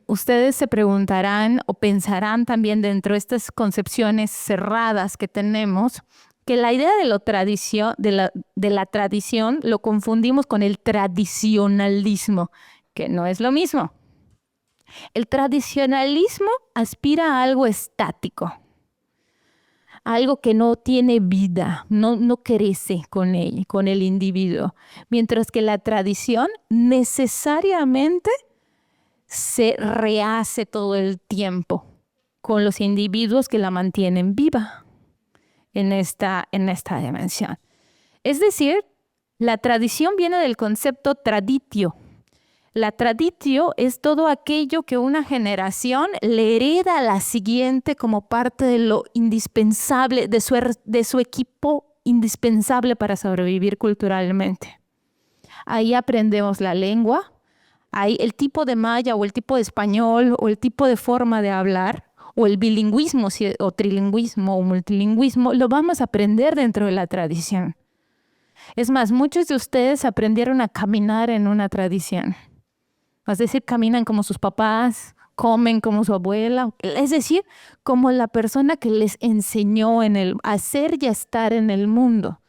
ustedes se preguntarán o pensarán también dentro de estas concepciones cerradas que tenemos, que la idea de la tradición lo confundimos con el tradicionalismo, que no es lo mismo. El tradicionalismo aspira a algo estático, algo que no tiene vida, no crece con el individuo, mientras que la tradición necesariamente se rehace todo el tiempo con los individuos que la mantienen viva en esta dimensión. Es decir, la tradición viene del concepto traditio. La traditio es todo aquello que una generación le hereda a la siguiente como parte de lo indispensable, de su equipo indispensable para sobrevivir culturalmente. Ahí aprendemos la lengua, ahí el tipo de maya o el tipo de español o el tipo de forma de hablar o el bilingüismo o trilingüismo o multilingüismo, lo vamos a aprender dentro de la tradición. Es más, muchos de ustedes aprendieron a caminar en una tradición. Es decir, caminan como sus papás, comen como su abuela, es decir, como la persona que les enseñó a ser y a estar en el mundo.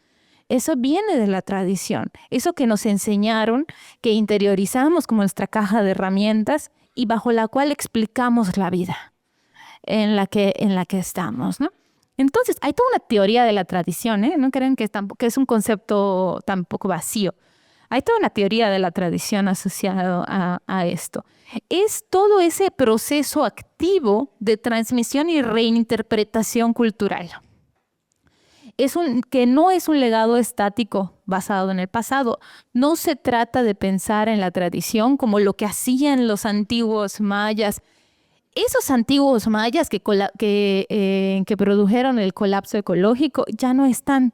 Eso viene de la tradición, eso que nos enseñaron, que interiorizamos como nuestra caja de herramientas y bajo la cual explicamos la vida en la que estamos, ¿no? Entonces, hay toda una teoría de la tradición, ¿eh? No crean que es un concepto tampoco vacío. Hay toda una teoría de la tradición asociada a esto. Es todo ese proceso activo de transmisión y reinterpretación cultural. Que no es un legado estático basado en el pasado. No se trata de pensar en la tradición como lo que hacían los antiguos mayas. Esos antiguos mayas que produjeron el colapso ecológico ya no están.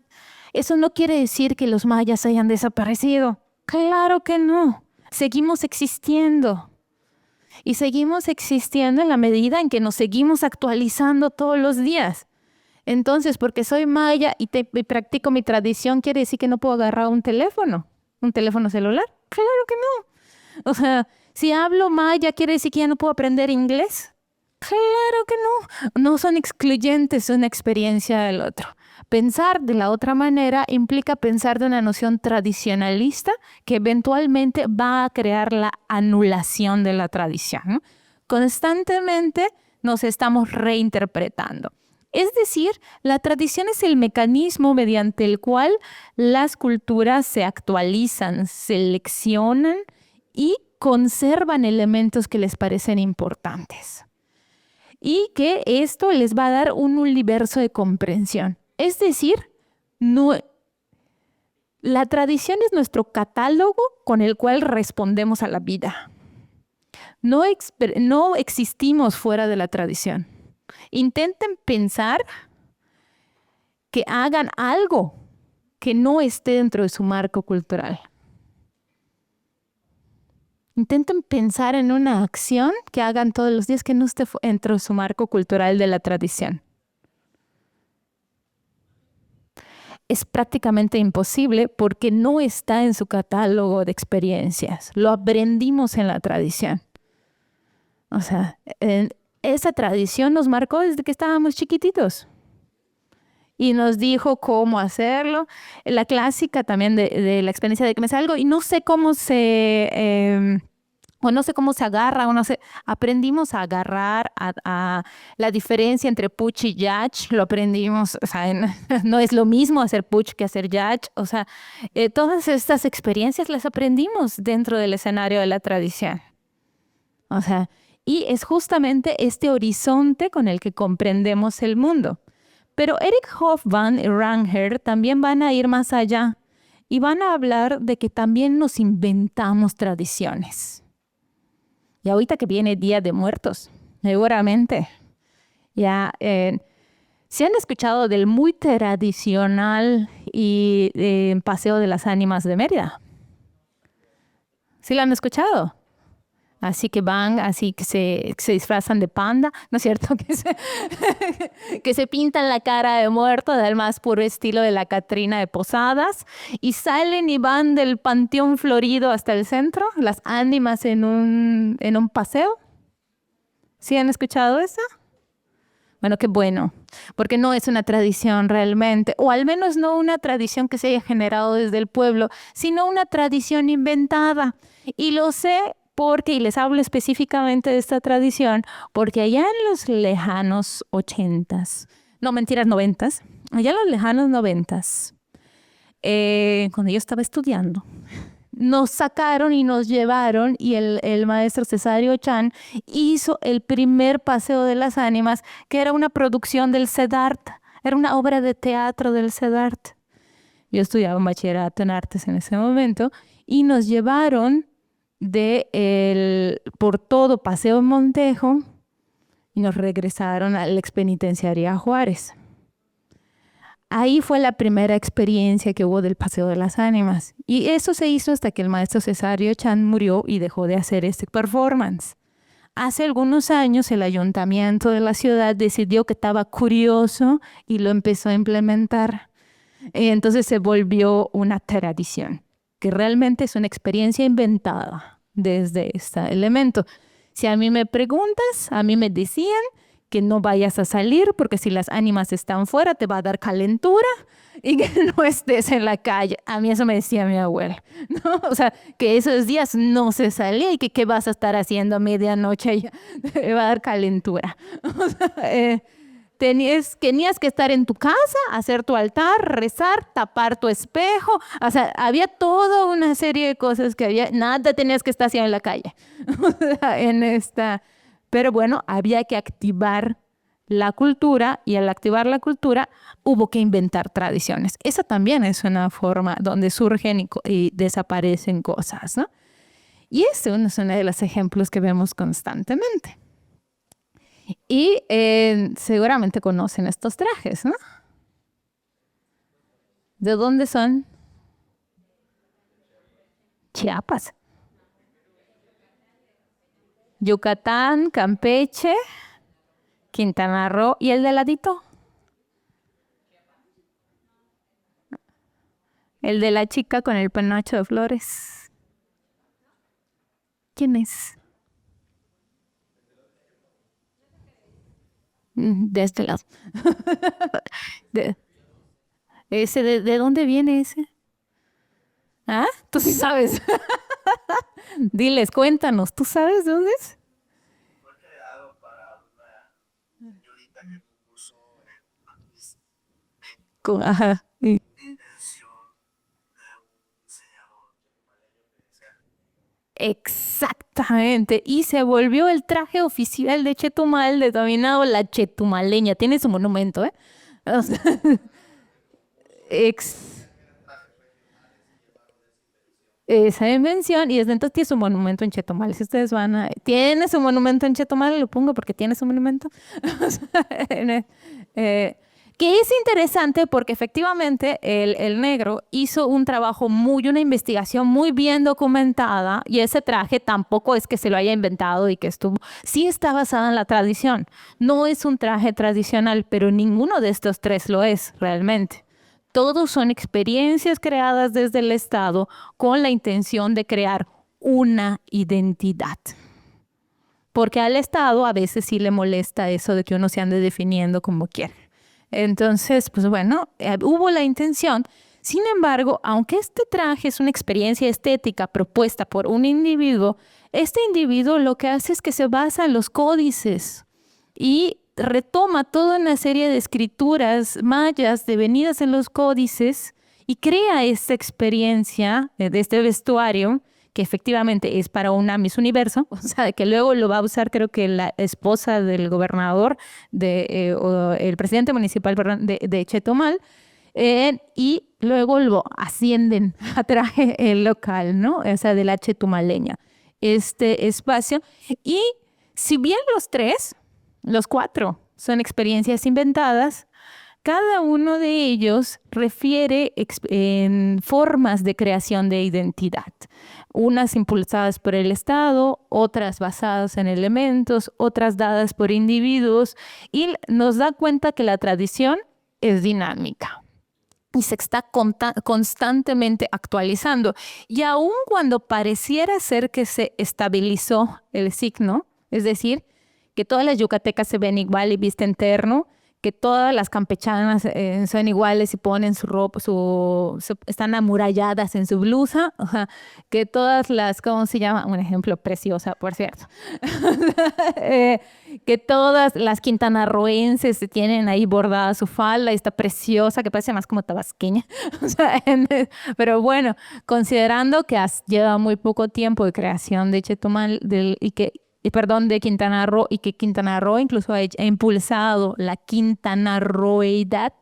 Eso no quiere decir que los mayas hayan desaparecido. Claro que no. Seguimos existiendo. Y seguimos existiendo en la medida en que nos seguimos actualizando todos los días. Entonces, porque soy maya y practico mi tradición, ¿quiere decir que no puedo agarrar un teléfono celular? Claro que no. O sea, si hablo maya, ¿quiere decir que ya no puedo aprender inglés? Claro que no. No son excluyentes una experiencia del otro. Pensar de la otra manera implica pensar de una noción tradicionalista que eventualmente va a crear la anulación de la tradición, ¿no? Constantemente nos estamos reinterpretando. Es decir, la tradición es el mecanismo mediante el cual las culturas se actualizan, seleccionan y conservan elementos que les parecen importantes. Y que esto les va a dar un universo de comprensión. Es decir, la tradición es nuestro catálogo con el cual respondemos a la vida. No existimos fuera de la tradición. Intenten pensar que hagan algo que no esté dentro de su marco cultural. Intenten pensar en una acción que hagan todos los días que no esté dentro de su marco cultural de la tradición. Es prácticamente imposible porque no está en su catálogo de experiencias. Lo aprendimos en la tradición. O sea, esa tradición nos marcó desde que estábamos chiquititos. Y nos dijo cómo hacerlo. La clásica también de la experiencia de que me salgo y no sé cómo no sé cómo se agarra, aprendimos a agarrar a la diferencia entre puch y yach, lo aprendimos, o sea, no es lo mismo hacer puch que hacer yach, o sea, todas estas experiencias las aprendimos dentro del escenario de la tradición. O sea, y es justamente este horizonte con el que comprendemos el mundo. Pero Eric Hobsbawm y Ranger también van a ir más allá y van a hablar de que también nos inventamos tradiciones. Y ahorita que viene Día de Muertos, seguramente, ya se han escuchado del muy tradicional y Paseo de las Ánimas de Mérida. ¿Sí lo han escuchado? Así que van, así que se disfrazan de panda, ¿no es cierto? Que se pintan la cara de muerto del más puro estilo de la Catrina de Posadas y salen y van del Panteón Florido hasta el centro, las ánimas en un paseo. ¿Sí han escuchado eso? Bueno, qué bueno, porque no es una tradición realmente, o al menos no una tradición que se haya generado desde el pueblo, sino una tradición inventada. Y lo sé porque, y les hablo específicamente de esta tradición, porque allá en los lejanos 80s, no mentiras, 90s, allá en los lejanos 90s, cuando yo estaba estudiando, nos sacaron y nos llevaron y el maestro Cesario Chan hizo el primer Paseo de las Ánimas, que era una producción del CEDART, era una obra de teatro del CEDART. Yo estudiaba un bachillerato en artes en ese momento y nos llevaron por todo Paseo en Montejo y nos regresaron a la expenitenciaria Juárez. Ahí fue la primera experiencia que hubo del Paseo de las Ánimas. Y eso se hizo hasta que el maestro Cesario Chan murió y dejó de hacer este performance. Hace algunos años el ayuntamiento de la ciudad decidió que estaba curioso y lo empezó a implementar. Y entonces se volvió una tradición, que realmente es una experiencia inventada desde este elemento. Si a mí me preguntas, a mí me decían que no vayas a salir porque si las ánimas están fuera te va a dar calentura y que no estés en la calle. A mí eso me decía mi abuela, ¿no? O sea, que esos días no se salía y que qué vas a estar haciendo a medianoche, ya te va a dar calentura. O sea, tenías que estar en tu casa, hacer tu altar, rezar, tapar tu espejo. O sea, había toda una serie de cosas que había. Nada tenías que estar haciendo en la calle. O sea, pero bueno, había que activar la cultura y al activar la cultura hubo que inventar tradiciones. Esa también es una forma donde surgen y desaparecen cosas, ¿no? Y ese es uno de los ejemplos que vemos constantemente. Y seguramente conocen estos trajes, ¿no? ¿De dónde son? Chiapas. Yucatán, Campeche, Quintana Roo y el de ladito. El de la chica con el penacho de flores. ¿Quién es? De este lado. ¿De dónde viene ese? ¿Ah? Tú sí sabes. Diles, cuéntanos, ¿tú sabes de dónde es? Fue creado para una señorita que puso Ajá. intención de un diseñador que decía, Exactamente. Y se volvió el traje oficial de Chetumal, denominado la chetumaleña. Tiene su monumento, ¿eh? O sea, esa invención y desde entonces tiene su monumento en Chetumal. Si ustedes van a... Tiene su monumento en Chetumal, lo pongo porque tiene su monumento. O sea, que es interesante porque efectivamente el negro hizo un trabajo una investigación muy bien documentada y ese traje tampoco es que se lo haya inventado y que sí está basado en la tradición. No es un traje tradicional, pero ninguno de estos tres lo es realmente. Todos son experiencias creadas desde el Estado con la intención de crear una identidad. Porque al Estado a veces sí le molesta eso de que uno se ande definiendo como quiere. Entonces, pues bueno, hubo la intención. Sin embargo, aunque este traje es una experiencia estética propuesta por un individuo, este individuo lo que hace es que se basa en los códices y retoma toda una serie de escrituras mayas devenidas en los códices y crea esta experiencia de este vestuario que efectivamente es para una Miss Universo, o sea, que luego lo va a usar creo que la esposa del gobernador, o el presidente municipal, perdón, de Chetumal, y luego lo ascienden a traje local, ¿no? O sea, de la chetumaleña, este espacio. Y si bien los cuatro son experiencias inventadas, cada uno de ellos refiere en formas de creación de identidad. unas impulsadas por el Estado, otras basadas en elementos, otras dadas por individuos, y nos da cuenta que la tradición es dinámica y se está constantemente actualizando. Y aun cuando pareciera ser que se estabilizó el signo, es decir, que todas las yucatecas se ven igual y visten terno, que todas las campechanas son iguales y ponen su ropa, están amuralladas en su blusa, o sea, que todas las, ¿cómo se llama? Un ejemplo preciosa, por cierto. Que todas las quintanarroenses tienen ahí bordada su falda y está preciosa, que parece más como tabasqueña. O sea, pero bueno, considerando que lleva muy poco tiempo de creación de Chetumal de Quintana Roo, y que Quintana Roo incluso ha impulsado la quintanarroidad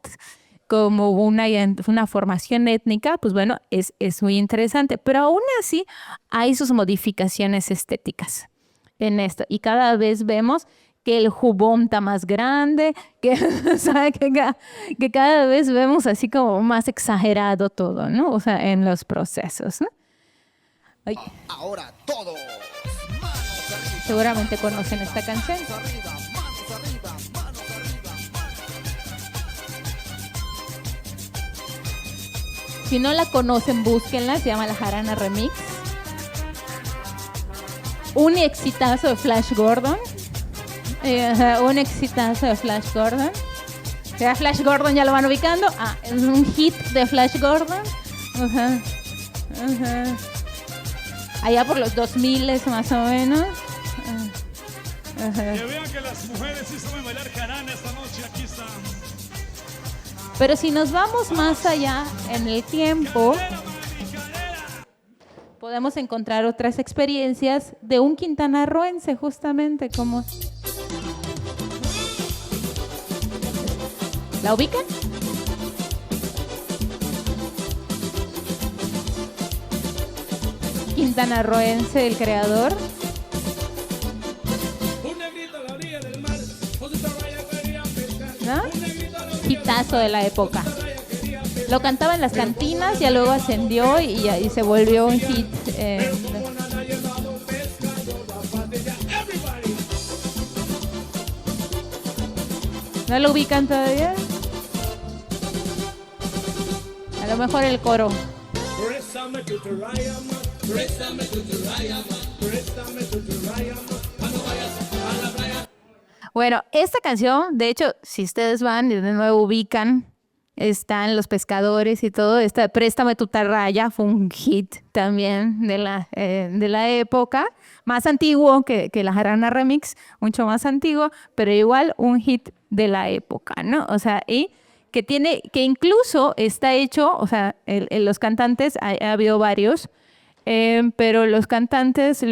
como una formación étnica, pues bueno, es muy interesante. Pero aún así hay sus modificaciones estéticas en esto. Y cada vez vemos que el jubón está más grande, que cada vez vemos así como más exagerado todo, ¿no? O sea, en los procesos, ¿no? Ay. Ahora todos. Seguramente conocen esta canción. Si no la conocen, búsquenla. Se llama La Jarana Remix. Un exitazo de Flash Gordon. Un exitazo de Flash Gordon. ¿Ya Flash Gordon ya lo van ubicando? Es un hit de Flash Gordon. Allá por los 2000 más o menos. Que vean que las mujeres sí saben bailar jarana esta noche, aquí están. Pero si nos vamos más allá en el tiempo, podemos encontrar otras experiencias de un quintanarroense, justamente como... ¿La ubican? Quintanarroense, el creador. ¿No? Hitazo de la época. Lo cantaba en las cantinas, ya luego ascendió y se volvió un hit. ¿No lo ubican todavía? A lo mejor el coro. Préstame tu Torayama, préstame tu Torayama, préstame tu Torayama, cuando vayas a la playa. Bueno, esta canción, de hecho, si ustedes van y de nuevo ubican, están Los Pescadores y todo, Préstame tu tarraya fue un hit también de la época, más antiguo que la Jarana Remix, mucho más antiguo, pero igual un hit de la época, ¿no? O sea, y que incluso está hecho, o sea, los cantantes, ha habido varios, pero los cantantes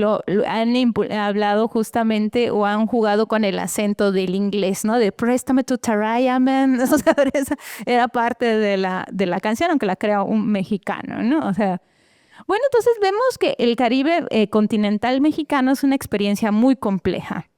han hablado justamente o han jugado con el acento del inglés, ¿no? De Préstame tu taraya, man. O sea, era parte de la canción, aunque la crea un mexicano, ¿no? O sea, bueno, entonces vemos que el Caribe continental mexicano es una experiencia muy compleja.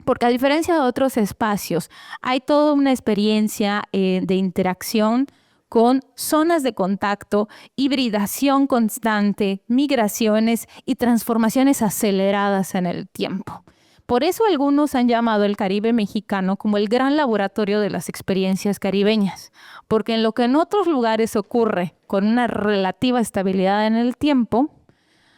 Porque a diferencia de otros espacios, hay toda una experiencia de interacción con zonas de contacto, hibridación constante, migraciones y transformaciones aceleradas en el tiempo. Por eso algunos han llamado el Caribe mexicano como el gran laboratorio de las experiencias caribeñas, porque en lo que en otros lugares ocurre con una relativa estabilidad en el tiempo,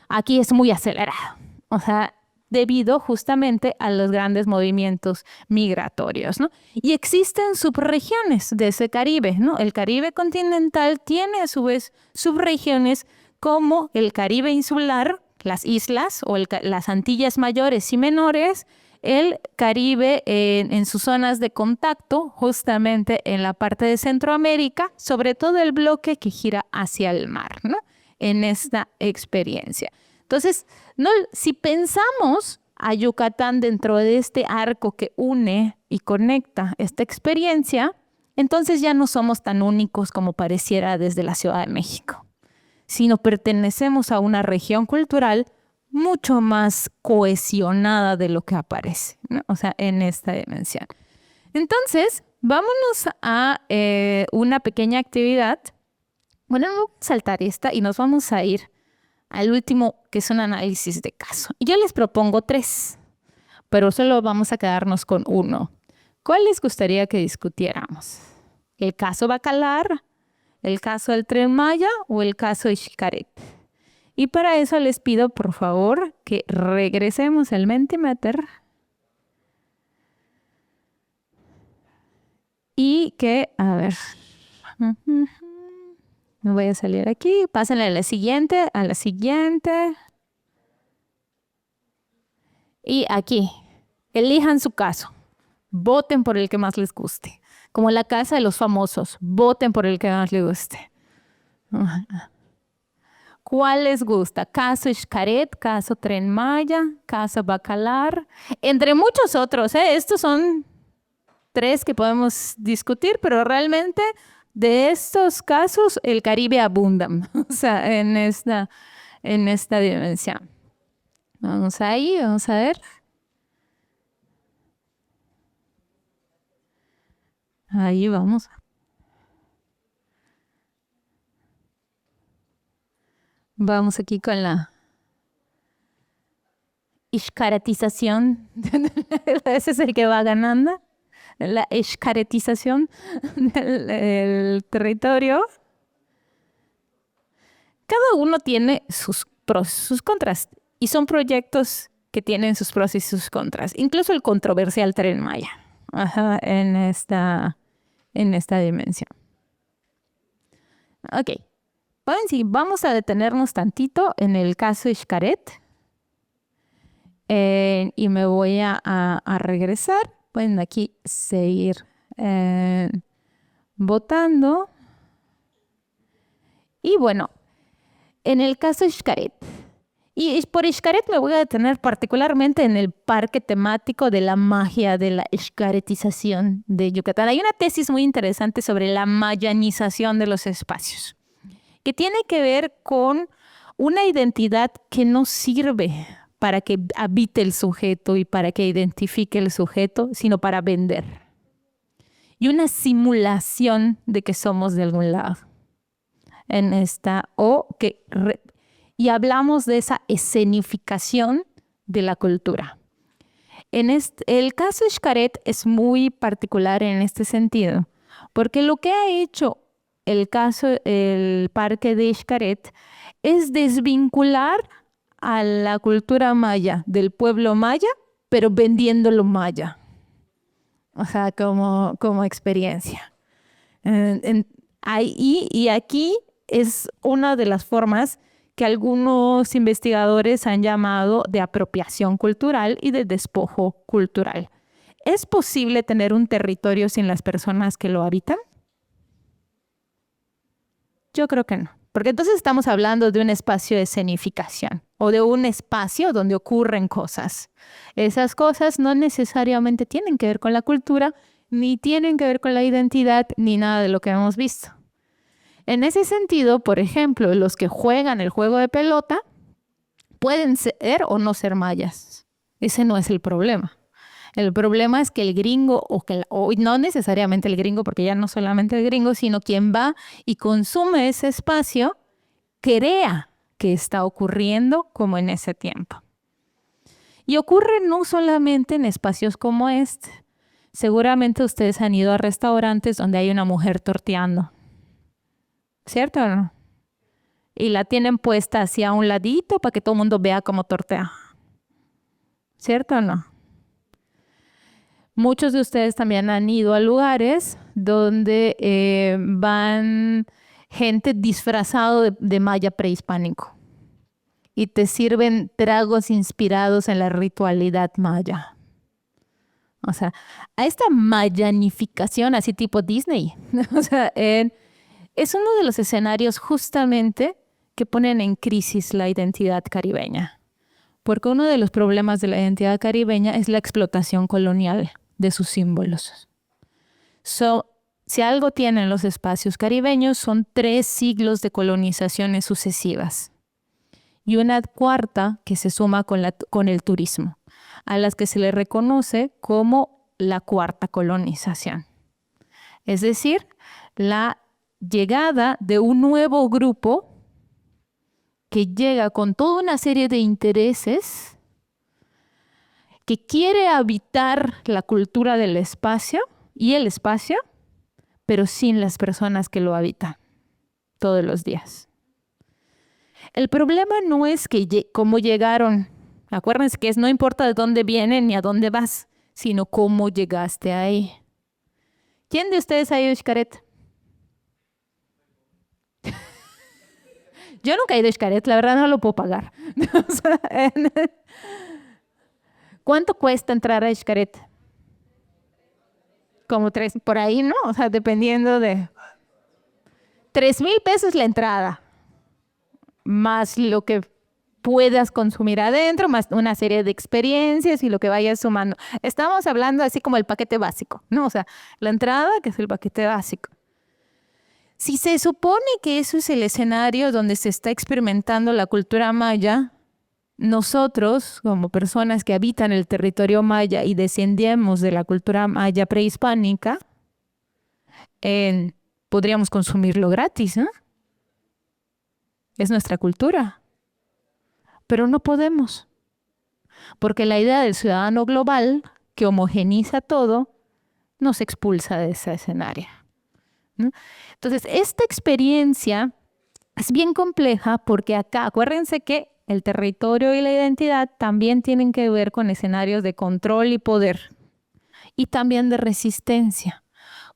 aquí es muy acelerado. O sea, debido justamente a los grandes movimientos migratorios, ¿no? Y existen subregiones de ese Caribe, ¿no? El Caribe continental tiene a su vez subregiones como el Caribe insular, las islas o las Antillas mayores y menores, el Caribe en sus zonas de contacto, justamente en la parte de Centroamérica, sobre todo el bloque que gira hacia el mar, ¿no? En esta experiencia. Entonces, si pensamos a Yucatán dentro de este arco que une y conecta esta experiencia, entonces ya no somos tan únicos como pareciera desde la Ciudad de México, sino pertenecemos a una región cultural mucho más cohesionada de lo que aparece, ¿no? O sea, en esta dimensión. Entonces, vámonos a una pequeña actividad. Bueno, vamos a saltar esta y nos vamos a ir al último, que es un análisis de caso. Y yo les propongo 3, pero solo vamos a quedarnos con uno. ¿Cuál les gustaría que discutiéramos? ¿El caso Bacalar, el caso del Tren Maya o el caso Xcaret? Y para eso les pido, por favor, que regresemos al Mentimeter y que, a ver, me voy a salir aquí, pásenle a la siguiente, y aquí, elijan su caso, voten por el que más les guste, como la casa de los famosos, voten por el que más les guste. ¿Cuál les gusta? ¿Caso Xcaret, caso Tren Maya, caso Bacalar? Entre muchos otros, estos son 3 que podemos discutir, pero realmente de estos casos el Caribe abunda, o sea, en esta dimensión. Vamos ahí, vamos a ver. Ahí vamos. Vamos aquí con la xcaretización. Ese es el que va ganando. La xcaretización del territorio. Cada uno tiene sus pros y sus contras. Y son proyectos que tienen sus pros y sus contras. Incluso el controversial Tren Maya. En esta dimensión. Ok. Bueno, sí, vamos a detenernos tantito en el caso Xcaret. Y me voy a regresar. Pueden aquí seguir votando. Y bueno, en el caso Xcaret. Y por Xcaret me voy a detener particularmente en el parque temático de la magia de la xcaretización de Yucatán. Hay una tesis muy interesante sobre la mayanización de los espacios, que tiene que ver con una identidad que no sirve para que habite el sujeto y para que identifique el sujeto, sino para vender. Y una simulación de que somos de algún lado. Y hablamos de esa escenificación de la cultura. El caso Xcaret es muy particular en este sentido, porque lo que ha hecho el parque de Xcaret es desvincular a la cultura maya del pueblo maya, pero vendiéndolo maya, o sea, como experiencia. Y aquí es una de las formas que algunos investigadores han llamado de apropiación cultural y de despojo cultural. ¿Es posible tener un territorio sin las personas que lo habitan? Yo creo que no, porque entonces estamos hablando de un espacio de escenificación o de un espacio donde ocurren cosas. Esas cosas no necesariamente tienen que ver con la cultura, ni tienen que ver con la identidad, ni nada de lo que hemos visto. En ese sentido, por ejemplo, los que juegan el juego de pelota pueden ser o no ser mayas. Ese no es el problema. El problema es que el gringo, o no necesariamente el gringo, porque ya no solamente el gringo, sino quien va y consume ese espacio, crea que está ocurriendo como en ese tiempo. Y ocurre no solamente en espacios como este. Seguramente ustedes han ido a restaurantes donde hay una mujer torteando. ¿Cierto o no? Y la tienen puesta hacia un ladito para que todo el mundo vea cómo tortea. ¿Cierto o no? Muchos de ustedes también han ido a lugares donde van gente disfrazado de maya prehispánico y te sirven tragos inspirados en la ritualidad maya. O sea, a esta mayanificación así tipo Disney, o sea, es uno de los escenarios justamente que ponen en crisis la identidad caribeña. Porque uno de los problemas de la identidad caribeña es la explotación colonial de sus símbolos. Si algo tienen los espacios caribeños, son 3 siglos de colonizaciones sucesivas. Y una 4ª que se suma con el turismo, a las que se le reconoce como la 4ª colonización. Es decir, la llegada de un nuevo grupo que llega con toda una serie de intereses, que quiere habitar la cultura del espacio y el espacio, pero sin las personas que lo habitan todos los días. El problema no es cómo llegaron. Acuérdense que no importa de dónde vienen ni a dónde vas, sino cómo llegaste ahí. ¿Quién de ustedes ha ido a Xcaret? Yo nunca he ido a Xcaret, la verdad no lo puedo pagar. ¿Cuánto cuesta entrar a Xcaret? Como 3, por ahí, ¿no? O sea, dependiendo de... 3,000 pesos la entrada, más lo que puedas consumir adentro, más una serie de experiencias y lo que vayas sumando. Estamos hablando así como el paquete básico, ¿no? O sea, la entrada, que es el paquete básico. Si se supone que eso es el escenario donde se está experimentando la cultura maya, nosotros, como personas que habitan el territorio maya y descendemos de la cultura maya prehispánica, podríamos consumirlo gratis, ¿no? Es nuestra cultura. Pero no podemos. Porque la idea del ciudadano global, que homogeniza todo, nos expulsa de ese escenario, ¿no? Entonces, esta experiencia es bien compleja porque acá, acuérdense que el territorio y la identidad también tienen que ver con escenarios de control y poder y también de resistencia.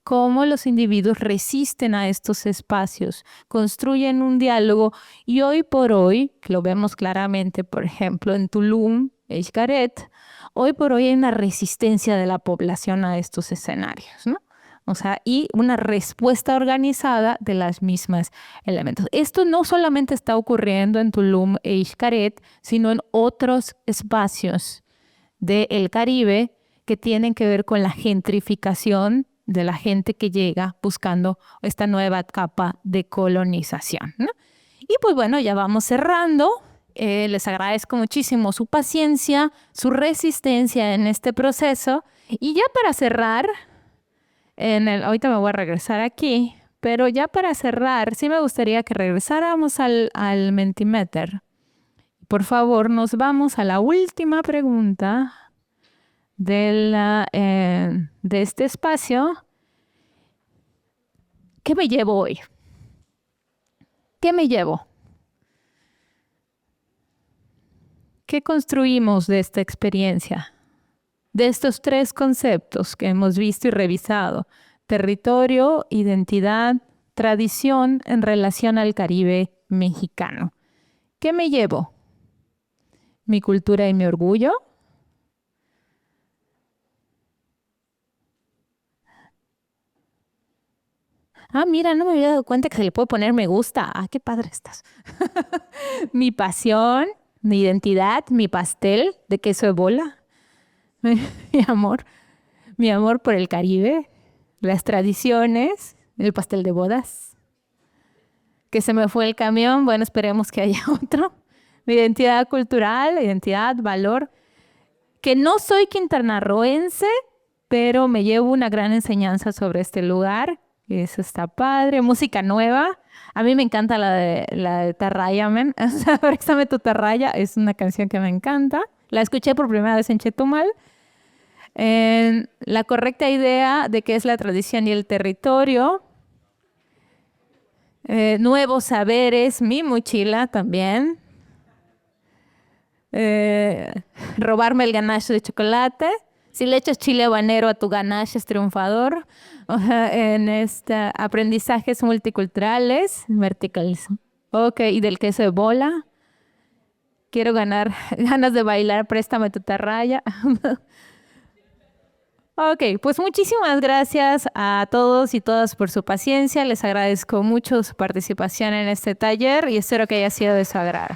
Cómo los individuos resisten a estos espacios, construyen un diálogo y hoy por hoy, lo vemos claramente, por ejemplo, en Tulum, Xcaret, hoy por hoy hay una resistencia de la población a estos escenarios, ¿no? O sea, y una respuesta organizada de las mismas elementos. Esto no solamente está ocurriendo en Tulum e Xcaret, sino en otros espacios del Caribe que tienen que ver con la gentrificación de la gente que llega buscando esta nueva capa de colonización, ¿no? Y pues bueno, ya vamos cerrando. Les agradezco muchísimo su paciencia, su resistencia en este proceso. Y ya para cerrar, ahorita me voy a regresar aquí, pero ya para cerrar, sí me gustaría que regresáramos al Mentimeter. Por favor, nos vamos a la última pregunta de este espacio. ¿Qué me llevo hoy? ¿Qué me llevo? ¿Qué construimos de esta experiencia? De estos 3 conceptos que hemos visto y revisado: territorio, identidad, tradición en relación al Caribe mexicano. ¿Qué me llevo? ¿Mi cultura y mi orgullo? Ah, mira, no me había dado cuenta que se le puede poner me gusta. Ah, qué padre estás. Mi pasión, mi identidad, mi pastel de queso de bola. Mi amor por el Caribe, las tradiciones, el pastel de bodas. Que se me fue el camión, bueno, esperemos que haya otro. Mi identidad cultural, identidad, valor. Que no soy quintanarroense, pero me llevo una gran enseñanza sobre este lugar. Eso está padre. Música nueva. A mí me encanta la de Tarraya, men. Préstame tu Tarraya. Es una canción que me encanta. La escuché por primera vez en Chetumal. La correcta idea de qué es la tradición y el territorio. Nuevos saberes. Mi mochila también. Robarme el ganache de chocolate. Si le echas chile habanero a tu ganache es triunfador. Aprendizajes multiculturales, verticalismo. Ok, y del queso de bola. Quiero ganas de bailar, préstame tu tarraya. Ok, pues muchísimas gracias a todos y todas por su paciencia. Les agradezco mucho su participación en este taller y espero que haya sido de su agrado.